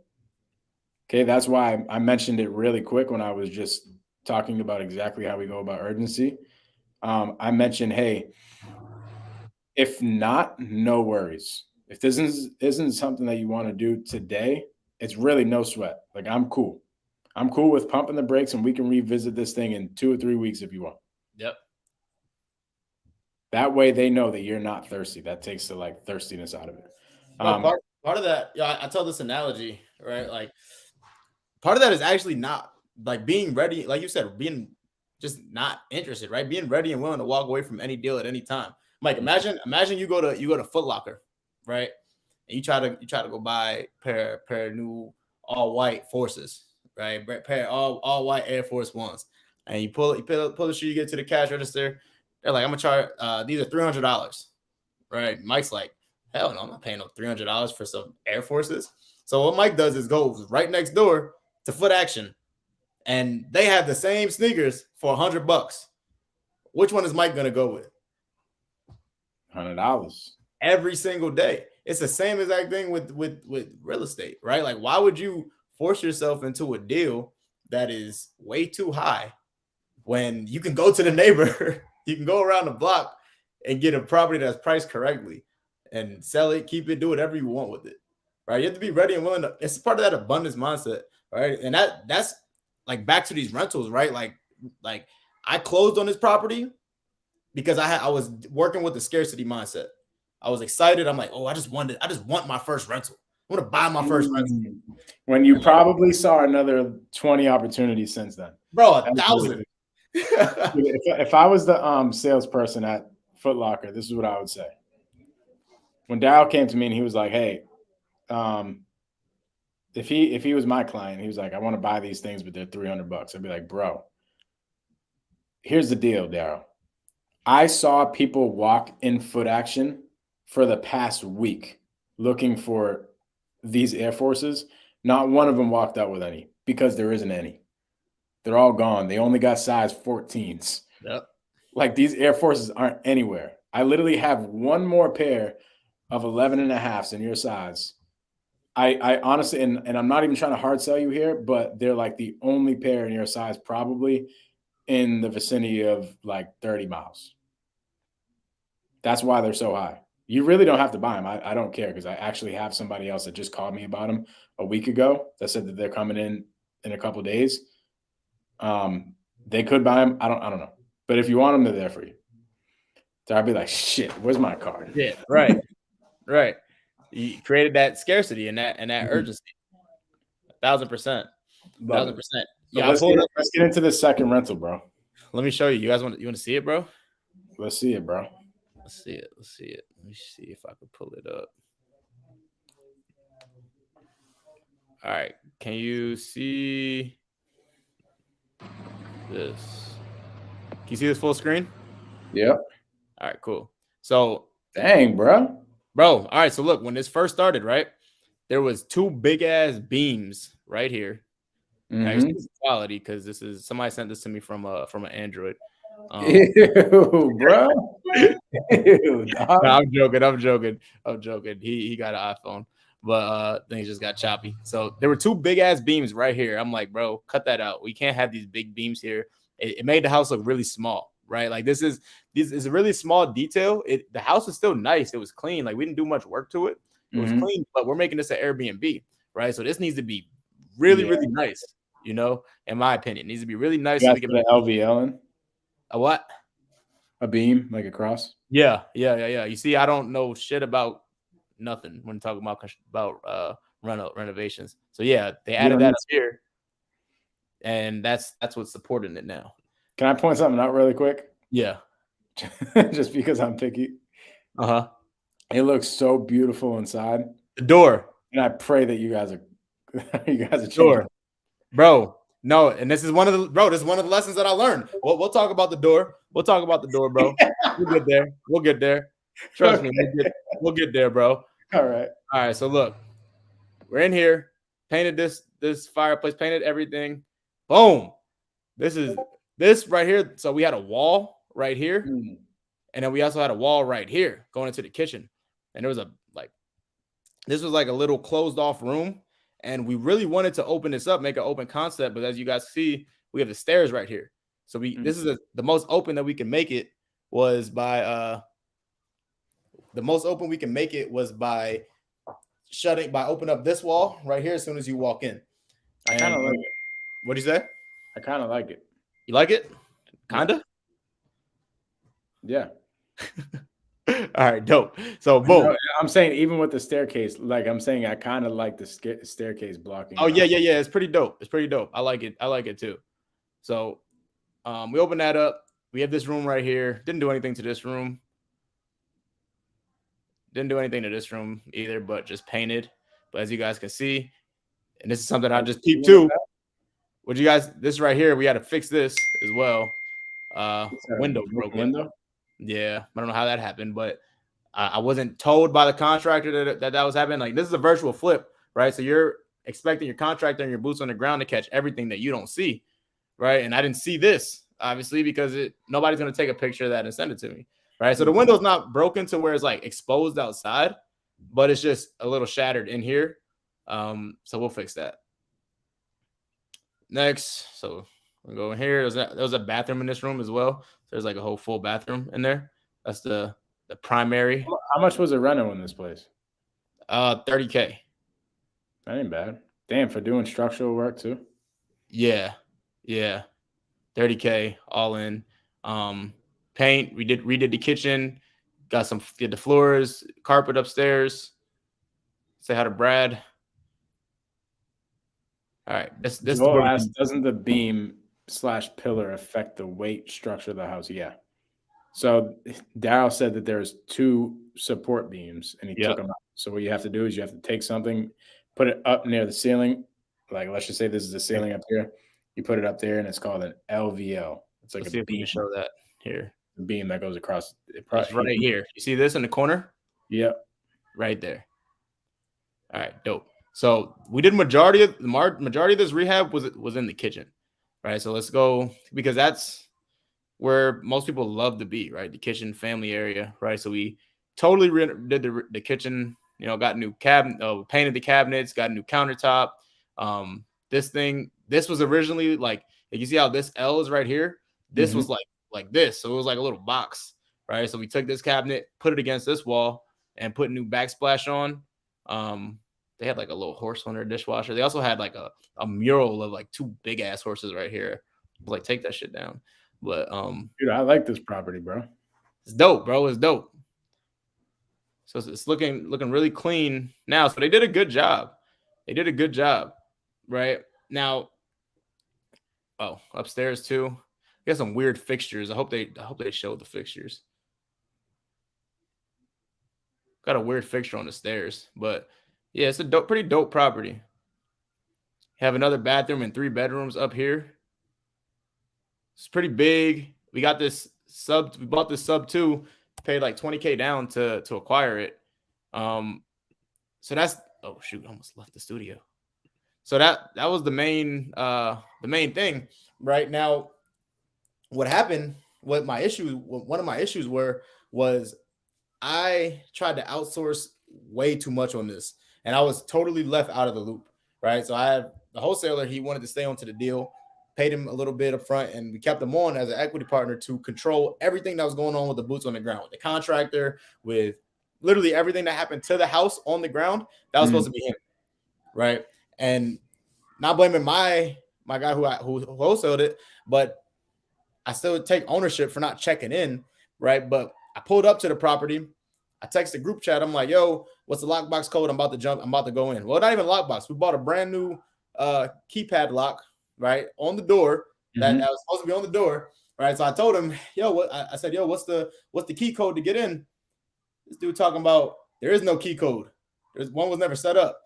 Okay. That's why I mentioned it really quick when I was just talking about exactly how we go about urgency. I mentioned, hey, if not, no worries. If this isn't something that you want to do today, it's really no sweat. Like I'm cool. I'm cool with pumping the brakes and we can revisit this thing in 2 or 3 weeks if you want. Yep. That way they know that you're not thirsty. That takes the like thirstiness out of it. Part of that, I tell this analogy, right? Like part of that is actually not like being ready, like you said, being just not interested, right? Being ready and willing to walk away from any deal at any time. Mike, imagine you go to Foot Locker, right? And you try to go buy a pair of new all white Forces, right? Pair all white Air Force Ones, and you pull the shoe, you get to the cash register. They're like, I'm gonna charge. These are $300, right? Mike's like, hell no, I'm not paying no $300 for some Air Forces. So what Mike does is goes right next door to Foot Action, and they have the same sneakers for $100. Which one is Mike gonna go with? $100 Every single day. It's the same exact thing with real estate, right? Like, why would you force yourself into a deal that is way too high when you can go to the neighbor, you can go around the block and get a property that's priced correctly and sell it, keep it, do whatever you want with it, right? You have to be ready and willing to. It's part of that abundance mindset, right? And that's like back to these rentals, right? Like I closed on this property because I was working with the scarcity mindset. I was excited. I'm like, oh, I just want my first rental. I want to buy my first rental. When you probably saw another 20 opportunities since then. Bro, 1,000. If I was the salesperson at Foot Locker, this is what I would say. When Daryll came to me and he was like, hey, if he was my client, he was like, I want to buy these things, but they're $300. I'd be like, bro, here's the deal, Daryll. I saw people walk in Foot Action for the past week looking for these Air Forces. Not one of them walked out with any because there isn't any. They're all gone. They only got size 14s. Yep. Like, these Air Forces aren't anywhere. I literally have one more pair of 11.5s in your size. I honestly, and I'm not even trying to hard sell you here, but they're like the only pair in your size probably in the vicinity of like 30 miles. That's why they're so high. You really don't have to buy them. I don't care because I actually have somebody else that just called me about them a week ago that said that they're coming in a couple of days. They could buy them. I don't know. But if you want them, they're there for you. So I'd be like, shit, where's my card? Yeah, right. Right. You created that scarcity and that urgency. 1,000%. 1,000%. Yeah, let's get into the second rental, bro. Let me show you. You want to see it, bro? Let's see it, bro. Let's see it. Let me see if I can pull it up. All right. Can you see this? Can you see this full screen? Yep. All right, cool. So, dang, bro. All right. So look, when this first started, right, there was two big ass beams right here. Actually, this is quality because this is somebody sent this to me from an Android. Ew, bro. Ew, no, I'm joking. He got an iPhone, but things just got choppy. So there were two big ass beams right here. I'm like, bro, cut that out. We can't have these big beams here. It made the house look really small, right? Like this is a really small detail. The house is still nice. It was clean. Like we didn't do much work to it. It was clean, but we're making this an Airbnb, right? So this needs to be really, really nice. You know, in my opinion, it needs to be really nice. You got the LVL in? A what? A beam, like a cross? Yeah. You see, I don't know shit about nothing when talking about renovations. So yeah, they added that up here, and that's what's supporting it now. Can I point something out really quick? Yeah. Just because I'm picky. Uh-huh. It looks so beautiful inside. The door. And I pray that you guys are door. Bro. No, and this is one of the lessons that I learned. We'll talk about the door. We'll talk about the door, bro. We'll get there. Trust me, we'll get there, bro. All right. So look, we're in here, painted this fireplace, painted everything. Boom. This right here. So we had a wall right here, and then we also had a wall right here going into the kitchen. And there was this was like a little closed off room. And we really wanted to open this up, make an open concept. But as you guys see, we have the stairs right here. So this is the most open that we can make it was by opening up this wall right here as soon as you walk in. I kind of like it. What'd you say? I kind of like it. You like it? Kinda? Yeah. All right, dope. So boom. No, I'm saying even with the staircase, like I'm saying, I kind of like the staircase blocking. Oh yeah. It's pretty dope. I like it too. So we open that up. We have this room right here. Didn't do anything to this room. Didn't do anything to this room either, but just painted. But as you guys can see, and this is something I just peeped too. Would you guys? This right here, we had to fix this as well. Window broken broken. window. Yeah, I don't know how that happened, but I wasn't told by the contractor that was happening. Like, this is a virtual flip, right? So you're expecting your contractor and your boots on the ground to catch everything that you don't see, right? And I didn't see this, obviously, because nobody's going to take a picture of that and send it to me, right? So the window's not broken to where it's like exposed outside, but it's just a little shattered in here. So we'll fix that. Next, so we'll go in here. There was a bathroom in this room as well. There's like a whole full bathroom in there. That's the primary. How much was a reno in this place? $30K. That ain't bad. Damn, for doing structural work too. Yeah. $30K all in. Paint. We redid the kitchen. Did the floors, carpet upstairs. Say hi to Brad. All right. This doesn't the beam/pillar affect the weight structure of the house? Yeah. So Daryll said that there's 2 support beams and he took them out. So what you have to do is you have to take something, put it up near the ceiling. Like, let's just say this is the ceiling up here. You put it up there and it's called an LVL. It's like a beam. Show that here. The beam that goes across. It's right here. You see this in the corner? Yep. Right there. All right, dope. So we did majority of this rehab was in the kitchen, right? So let's go, because that's where most people love to be, right? The kitchen family area, right? So we totally did the kitchen, got new cabinet, painted the cabinets, got a new countertop. This was originally like you see how this L is right here? This was like this. So it was like a little box, right? So we took this cabinet, put it against this wall, and put new backsplash on. They had like a little horse on their dishwasher. They also had like a mural of like 2 big ass horses right here. I was like, take that shit down. But dude, I like this property, bro. It's dope, bro. It's dope. So it's looking really clean now. So they did a good job. Right now. Oh, upstairs too. We got some weird fixtures. I hope they showed the fixtures. Got a weird fixture on the stairs, but yeah, it's a pretty dope property. Have another bathroom and 3 bedrooms up here. It's pretty big. We got this sub. We bought this sub too. Paid like $20K down to acquire it. So that's, oh shoot, I almost left the studio. So that was the main thing. Right now, what happened? One of my issues was I tried to outsource way too much on this, and I was totally left out of the loop. Right. So I had the wholesaler. He wanted to stay onto the deal. Paid him a little bit up front, and we kept him on as an equity partner to control everything that was going on with the boots on the ground, with the contractor, with literally everything that happened to the house on the ground. That was supposed to be him, right? And not blaming my guy who wholesaled it, but I still would take ownership for not checking in, right? But I pulled up to the property. I texted the group chat. I'm like, yo, what's the lockbox code? I'm about to go in. Well, not even lockbox. We bought a brand new keypad lock, right, on the door that was supposed to be on the door, right? So I told him, yo, I said, yo, what's the key code to get in? This dude talking about there is no key code. One was never set up.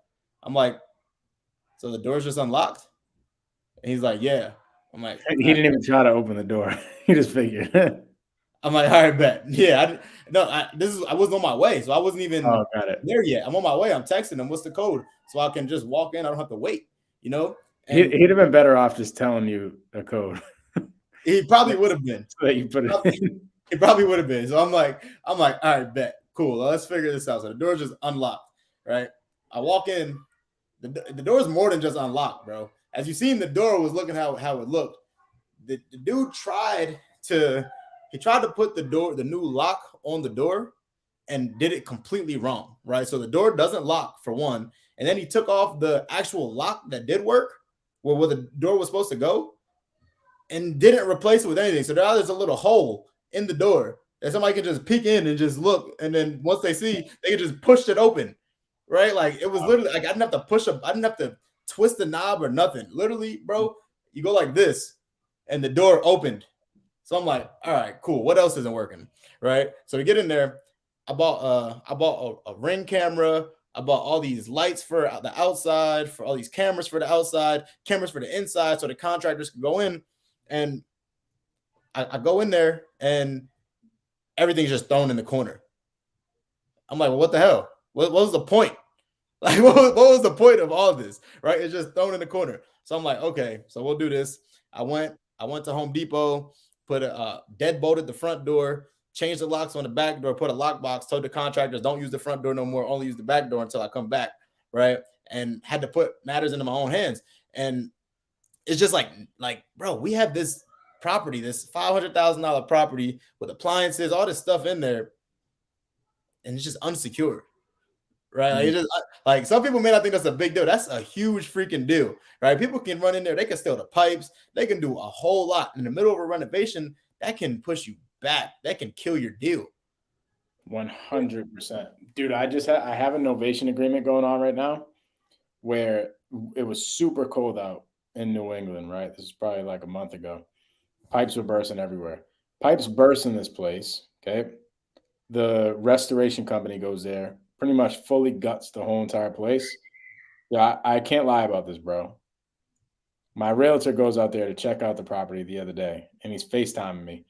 I'm like, so the door's just unlocked? And he's like, yeah. I'm like, he didn't even try to open the door. He just figured. I'm like, all right, bet. Yeah, I wasn't on my way, so I wasn't even there yet. I'm on my way. I'm texting him, what's the code? So I can just walk in. I don't have to wait, And he'd have been better off just telling you a code. He probably would have been. So you put it in. He probably would have been. So I'm like, all right, bet. Cool. Let's figure this out. So the door's just unlocked, right? I walk in. The door's more than just unlocked, bro. As you seen, the door was looking how it looked. The dude tried to put the new lock on the door and did it completely wrong, right? So the door doesn't lock, for one. And then he took off the actual lock that did work, where the door was supposed to go, and didn't replace it with anything. So now there's a little hole in the door that somebody can just peek in and just look. And then once they see, they can just push it open, right? Like, it was literally like I didn't have to twist the knob or nothing. Literally, bro, you go like this and the door opened. So I'm like, all right, cool. What else isn't working? Right. So we get in there. I bought a Ring camera, I bought all these lights for the outside, for all these cameras for the outside, cameras for the inside, so the contractors could go in. And I go in there, and everything's just thrown in the corner. I'm like, well, what the hell? What was the point? Like, what was the point of all this? Right? It's just thrown in the corner. So I'm like, okay, so we'll do this. I went to Home Depot, put a deadbolted the front door, changed the locks on the back door, put a lockbox, told the contractors don't use the front door no more, only use the back door until I come back, right? And had to put matters into my own hands. And it's just like, bro, we have this property, this $500,000 property with appliances, all this stuff in there, and it's just unsecured, right? Like, it's just, like, some people may not think that's a big deal. That's a huge freaking deal, right? People can run in there, they can steal the pipes, they can do a whole lot in the middle of a renovation. That can push you back. That can kill your deal. 100%, dude. I have a novation agreement going on right now, where it was super cold out in New England. Right, this is probably like a month ago. Pipes were bursting everywhere. Pipes burst in this place. Okay, the restoration company goes there, pretty much fully guts the whole entire place. Yeah, I can't lie about this, bro. My realtor goes out there to check out the property the other day, and he's FaceTiming me.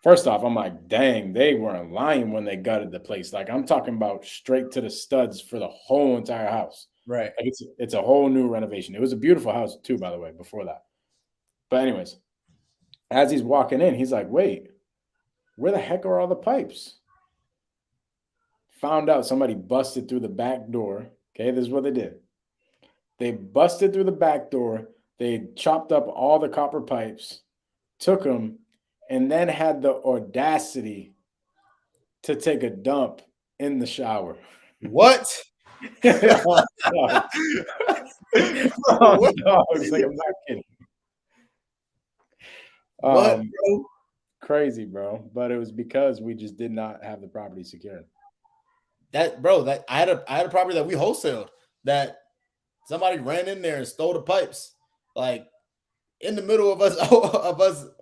First off, I'm like, dang, they weren't lying when they gutted the place. Like, I'm talking about straight to the studs for the whole entire house. Right. Like, it's a whole new renovation. It was a beautiful house too, by the way, before that. But anyways, as he's walking in, he's like, wait, where the heck are all the pipes? Found out somebody busted through the back door. Okay, this is what they did. They busted through the back door. They chopped up all the copper pipes, took them, and then had the audacity to take a dump in the shower. What? Oh, no. It's like, I'm not kidding. What, bro? Crazy, bro. But it was because we just did not have the property secured. That I had a property that we wholesaled that somebody ran in there and stole the pipes, like, in the middle of us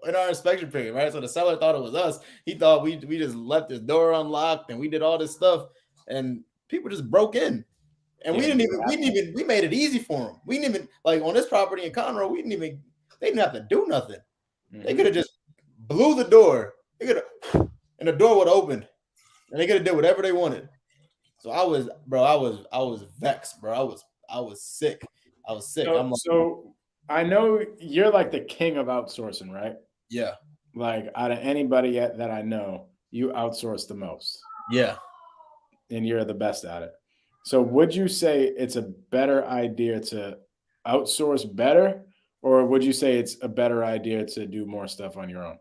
in our inspection period, right? So the seller thought it was us. He thought we just left his door unlocked and we did all this stuff, and people just broke in. And we made it easy for them. We didn't even, like, on this property in Conroe, they didn't have to do nothing. Mm-hmm. They could have just blew the door. And the door would open, and they could have did whatever they wanted. So I was vexed, bro. I was sick. So I know you're like the king of outsourcing, right? Yeah. Like, out of anybody that I know, you outsource the most. Yeah. And you're the best at it. So would you say it's a better idea to outsource better, or would you say it's a better idea to do more stuff on your own?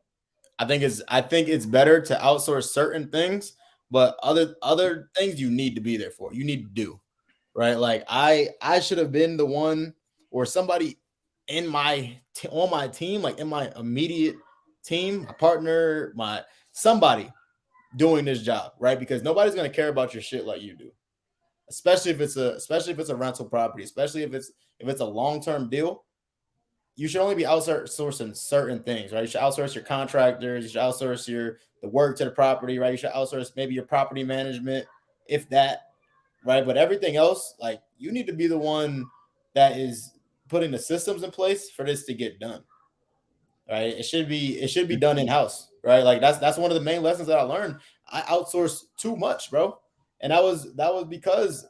I think it's better to outsource certain things, but other things you need to be there for. You need to do, right? Like, I should have been the one, or somebody on my team, like in my immediate team, a partner, somebody doing this job, right? Because nobody's going to care about your shit like you do. Especially if it's a rental property, especially if it's a long-term deal. You should only be outsourcing certain things, right? You should outsource your contractors, you should outsource the work to the property, right? You should outsource maybe your property management, if that, right? But everything else, like, you need to be the one that is putting the systems in place for this to get done, right? It should be done in-house, right? Like, that's one of the main lessons that I learned. I outsourced too much, bro. And that was because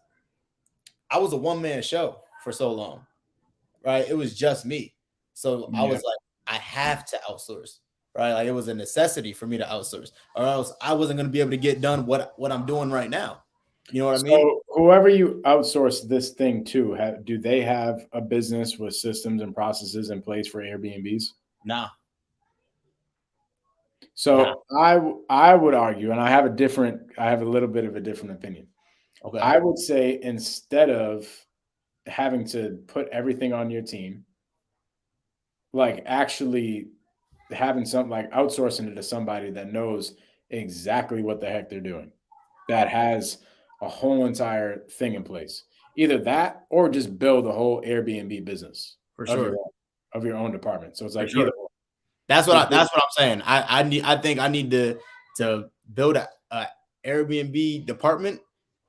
I was a one-man show for so long, right? It was just me. So I was like, I have to outsource, right? Like, it was a necessity for me to outsource, or else I wasn't going to be able to get done what I'm doing right now. You know what I mean? So whoever you outsource this thing to, do they have a business with systems and processes in place for Airbnbs? Nah. So I would argue, and I have a little bit of a different opinion. Okay. I would say, instead of having to put everything on your team, like, actually having something, like, outsourcing it to somebody that knows exactly what the heck they're doing, that has a whole entire thing in place. Either that, or just build a whole Airbnb business for sure of your own department. So it's like, sure. That's what I'm saying. I think I need to build a Airbnb department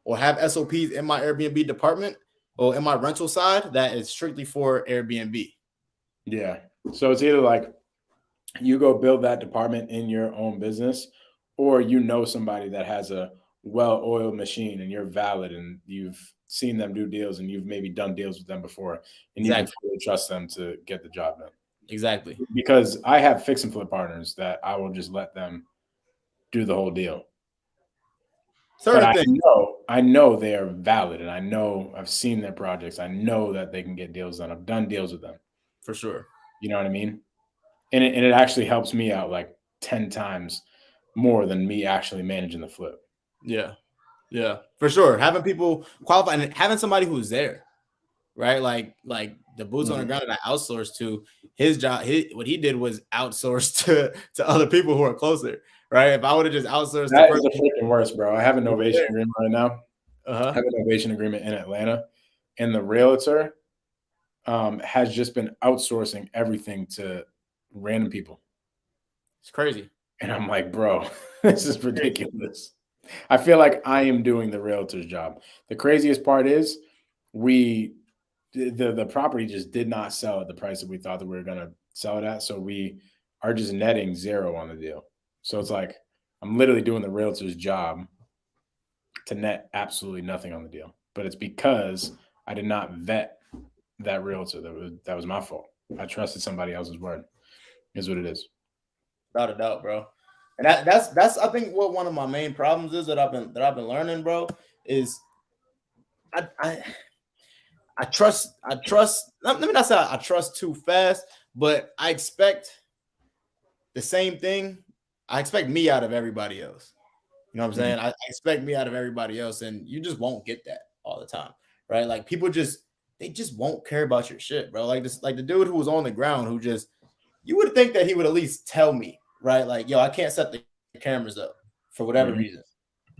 or have SOPs in my Airbnb department or in my rental side that is strictly for Airbnb. Yeah. So it's either like you go build that department in your own business, or you know somebody that has a well-oiled machine and you're valid and you've seen them do deals and you've maybe done deals with them before and you can fully trust them to get the job done. Exactly. Because I have fix and flip partners that I will just let them do the whole deal. But I know they are valid, and I know I've seen their projects. I know that they can get deals done. I've done deals with them. For sure. You know what I mean? And it actually helps me out like 10 times more than me actually managing the flip. Yeah. Yeah, for sure. Having people qualify and having somebody who's there, right? Like the boots on the ground that I outsourced to, his job, what he did was outsourced to other people who are closer, right? If I would have just outsourced, that is the freaking worst, bro. I have a novation agreement right now. I have a novation agreement in Atlanta, and the realtor has just been outsourcing everything to random people. It's crazy. And I'm like, bro, this is ridiculous. I feel like I am doing the realtor's job. The craziest part is the property just did not sell at the price that we thought that we were going to sell it at. So we are just netting zero on the deal. So it's like I'm literally doing the realtor's job to net absolutely nothing on the deal. But it's because I did not vet that realtor. That was my fault. I trusted somebody else's word. Is what it is. Without a doubt, bro. And that's I think what one of my main problems is that I've been learning, bro, is I trust. Let me not say I trust too fast, but I expect the same thing. I expect me out of everybody else. You know what I'm saying? I expect me out of everybody else, and you just won't get that all the time, right? Like people they just won't care about your shit, bro. Like this, like the dude who was on the ground who just, you would think that he would at least tell me, right? Like, yo, I can't set the cameras up for whatever reason,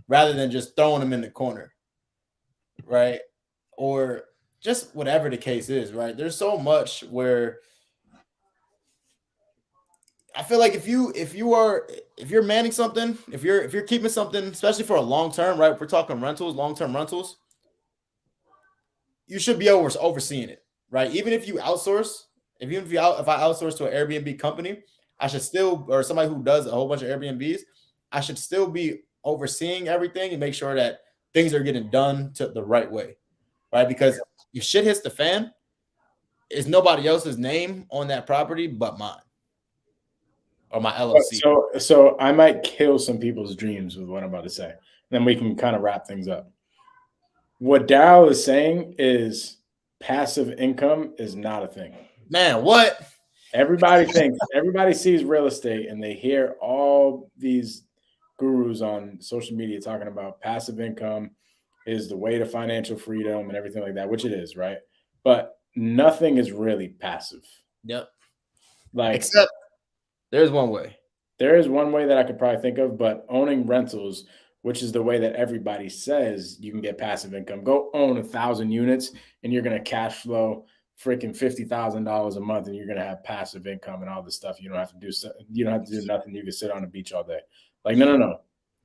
rather than just throwing them in the corner, right? Or just whatever the case is, right? There's so much where I feel like if you're manning something, if you're keeping something, especially for a long term, right? If we're talking rentals, long-term rentals, you should be overseeing it, right? Even if you outsource, if I outsource to an Airbnb company, I should still, or somebody who does a whole bunch of Airbnbs, I should still be overseeing everything and make sure that things are getting done to the right way, right? Because if shit hits the fan, it's nobody else's name on that property but mine or my LLC. So I might kill some people's dreams with what I'm about to say. Then we can kind of wrap things up. What Daryll is saying is passive income is not a thing. Man, what? Everybody sees real estate and they hear all these gurus on social media talking about passive income is the way to financial freedom and everything like that, which it is, right? But nothing is really passive. Yep. Like, except there's one way. There is one way that I could probably think of, but owning rentals, which is the way that everybody says you can get passive income. Go own 1,000 units and you're going to cash flow freaking $50,000 a month and you're going to have passive income and all this stuff. You don't have to do nothing. You can sit on the beach all day. Like, no.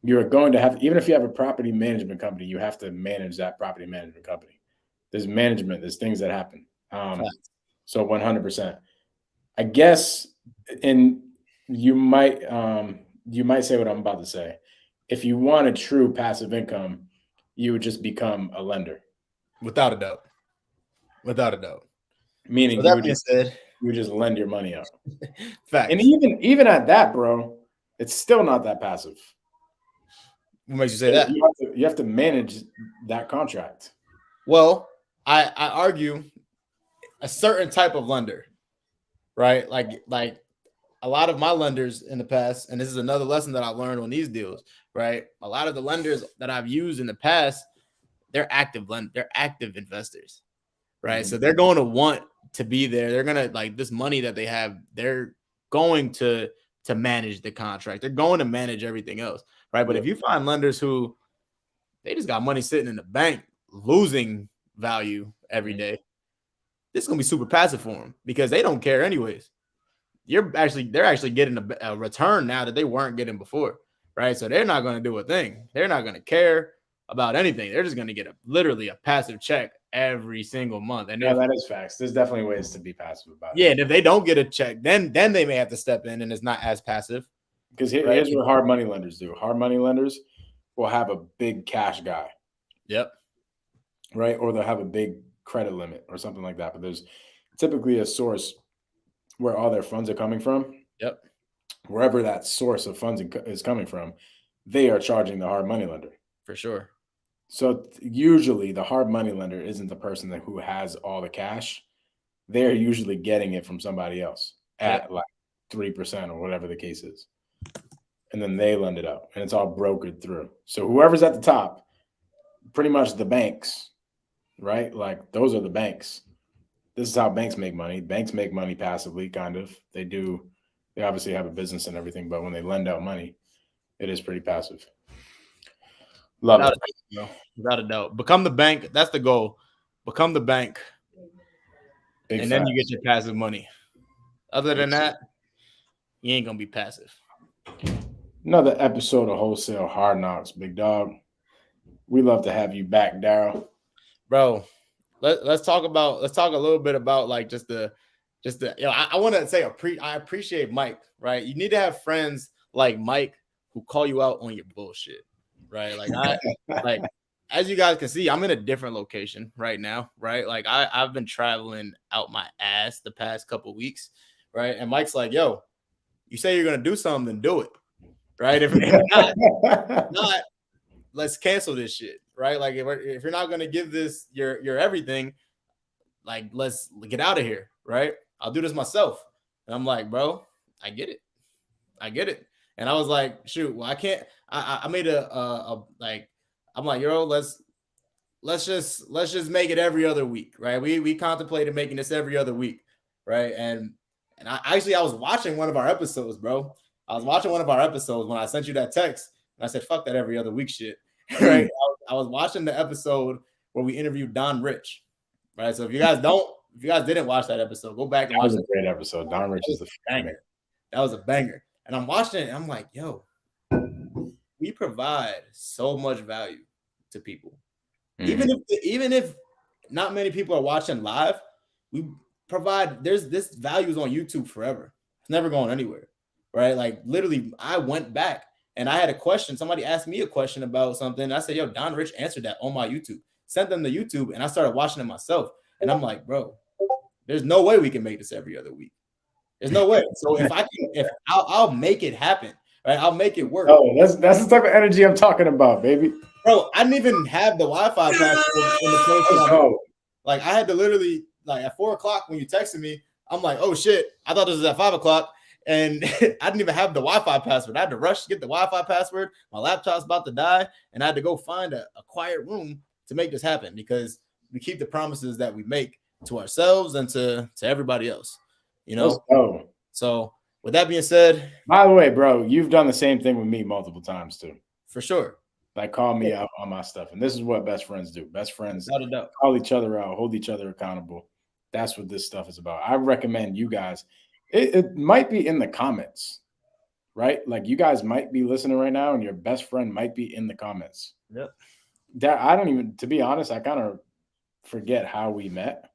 You're going to have, even if you have a property management company, you have to manage that property management company. There's management, there's things that happen. So 100%. I guess, and you might say what I'm about to say. If you want a true passive income, you would just become a lender. Without a doubt. Meaning so you would just lend your money out. Fact. And even at that, bro, it's still not that passive. What makes you say that? You have to manage that contract. Well, I argue a certain type of lender, right? Like a lot of my lenders in the past, and this is another lesson that I learned on these deals, right? A lot of the lenders that I've used in the past, they're active investors, right? So they're going to want to be there. They're going to, like, this money that they have, they're going to manage the contract. They're going to manage everything else, right? But if you find lenders who they just got money sitting in the bank, losing value every day, this is going to be super passive for them because they don't care anyways. They're actually getting a return now that they weren't getting before, right? So they're not going to do a thing. They're not going to care about anything. They're just gonna get literally a passive check every single month. And yeah, that is facts. There's definitely ways to be passive about it. Yeah, and if they don't get a check, then they may have to step in, and it's not as passive. Because here's what hard money lenders do. Hard money lenders will have a big cash guy. Yep. Right? Or they'll have a big credit limit or something like that. But there's typically a source where all their funds are coming from. Yep. Wherever that source of funds is coming from, they are charging the hard money lender. For sure. So usually the hard money lender isn't the person who has all the cash. They're usually getting it from somebody else at like 3% or whatever the case is. And then they lend it out and it's all brokered through. So whoever's at the top, pretty much the banks, right? Like those are the banks. This is how banks make money. Banks make money passively, kind of. They obviously have a business and everything, but when they lend out money, it is pretty passive. Love it. Without a doubt. Become the bank. That's the goal. Become the bank. And then you get your passive money. Other than that, you ain't going to be passive. Another episode of Wholesale Hard Knocks, big dog. We love to have you back, Daryl. Bro, let's talk a little bit about like just the I want to say I appreciate Mike, right? You need to have friends like Mike who call you out on your bullshit, right? Like as you guys can see, I'm in a different location right now, right? Like I've been traveling out my ass the past couple weeks, right? And Mike's like, yo, you say you're gonna do something, then do it, right? If not, let's cancel this shit, right? Like if you're not gonna give this your everything, like let's get out of here, right? I'll do this myself. And I'm like, bro, I get it. And I was like, shoot, well, I can't. I made I'm like, yo, let's just make it every other week, right? We contemplated making this every other week, right? And I was watching one of our episodes, bro. I was watching one of our episodes when I sent you that text, and I said, fuck that every other week shit, right? I was watching the episode where we interviewed Don Rich, right? So if you guys didn't watch that episode, go back and watch it. That was a great episode. Don Rich is a banger. That was a banger. And I'm watching it, and I'm like, yo, we provide so much value to people. Mm-hmm. Even if not many people are watching live, we provide, this value is on YouTube forever. It's never going anywhere, right? Like literally, I went back and I had a question. Somebody asked me a question about something. And I said, yo, Don Rich answered that on my YouTube. Sent them to YouTube, and I started watching it myself. And I'm like, bro, there's no way we can make this every other week. There's no way. So I'll make it happen, right? I'll make it work. Oh, that's the type of energy I'm talking about, baby. Bro, I didn't even have the Wi-Fi password in the place. Like I had to literally, like at 4:00 when you texted me, I'm like, oh shit, I thought this was at 5:00, and I didn't even have the Wi-Fi password. I had to rush to get the Wi-Fi password. My laptop's about to die, and I had to go find a quiet room to make this happen because we keep the promises that we make to ourselves and to everybody else. You know. So with that being said, by the way, bro, you've done the same thing with me multiple times too. For sure. Like call me out on my stuff. And this is what best friends do. Best friends call each other out, hold each other accountable. That's what this stuff is about. I recommend you guys. It might be in the comments, right? Like you guys might be listening right now and your best friend might be in the comments. Yep. I don't even, to be honest, I kind of forget how we met,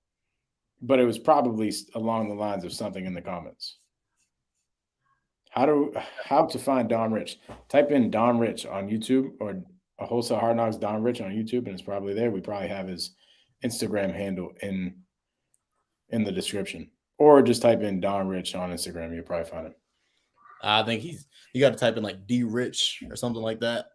but it was probably along the lines of something in the comments. How to find Don Rich? Type in Don Rich on YouTube or a Wholesale Hard Knocks Don Rich on YouTube, and it's probably there. We probably have his Instagram handle in the description, or just type in Don Rich on Instagram. You'll probably find him. I think you got to type in like D Rich or something like that.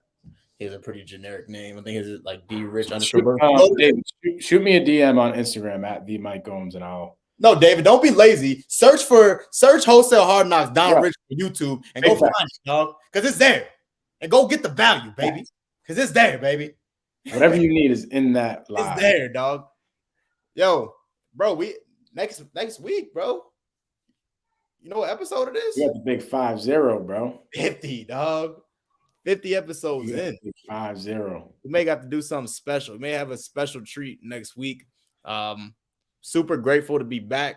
He has a pretty generic name. I think it's like D Rich. David, shoot me a DM on Instagram at the Mike Gomes, and I'll. No, David, don't be lazy. Search Wholesale Hard Knocks Don Rich on YouTube and go find it, dog, because it's there. And go get the value, baby, because it's there, baby. Whatever you need is in that live. It's there, dog. Yo, bro, we next week, bro. You know what episode it is? We got the big 50, bro. 50, dog. 50 episodes in. 50. We may have to do something special. We may have a special treat next week. Super grateful to be back.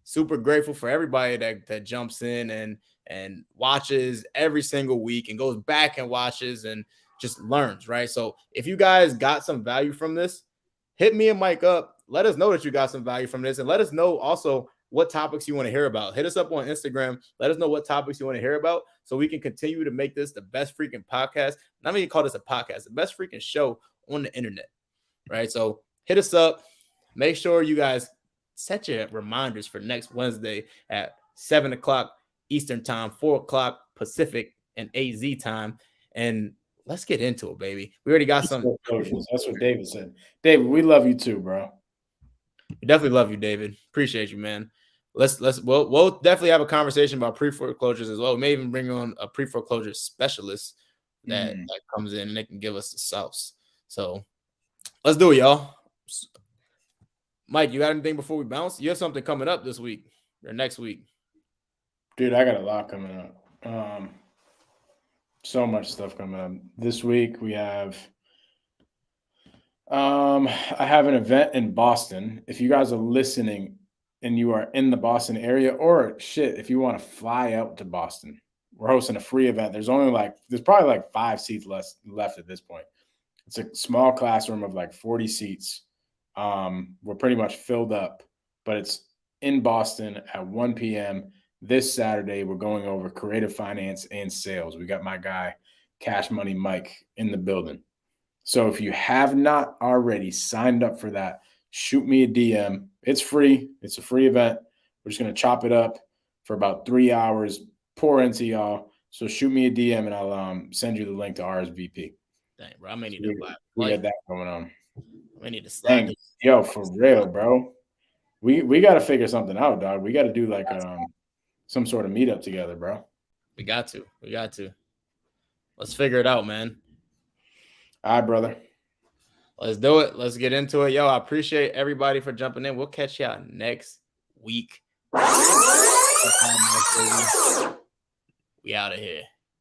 Super grateful for everybody that jumps in and watches every single week and goes back and watches and just learns, right? So if you guys got some value from this, hit me and Mike up. Let us know that you got some value from this, and let us know also what topics you want to hear about. Hit us up on Instagram. Let us know what topics you want to hear about so we can continue to make this the best freaking podcast. Not even call this a podcast, the best freaking show on the internet, right? So hit us up. Make sure you guys set your reminders for next Wednesday at 7 o'clock Eastern time, 4 o'clock Pacific and AZ time. And let's get into it, baby. We already got some. That's what David said. David, we love you too, bro. We definitely love you, David. Appreciate you, man. We'll definitely have a conversation about pre-foreclosures as well. We may even bring on a pre-foreclosure specialist that comes in and they can give us the sauce. So let's do it, y'all. Mike, you got anything before we bounce? You have something coming up this week or next week? Dude, I got a lot coming up. So much stuff coming up. This week we have I have an event in Boston. If you guys are listening and you are in the Boston area, or shit, if you want to fly out to Boston, we're hosting a free event. There's probably like 5 seats left at this point. It's a small classroom of like 40 seats. We're pretty much filled up, but it's in Boston at 1 p.m. this Saturday. We're going over creative finance and sales. We got my guy, Cash Money Mike, in the building. So if you have not already signed up for that, shoot me a DM. It's free. It's a free event. We're just going to chop it up for about 3 hours, pour into y'all. So shoot me a DM and I'll send you the link to RSVP. Dang, bro, I may need to buy. We got that going on. I need to slide. Yo, for real, bro. We got to figure something out, dog. We got to do like some sort of meetup together, bro. We got to. Let's figure it out, man. All right, brother. Let's do it. Let's get into it. Yo, I appreciate everybody for jumping in. We'll catch y'all next week. We out of here.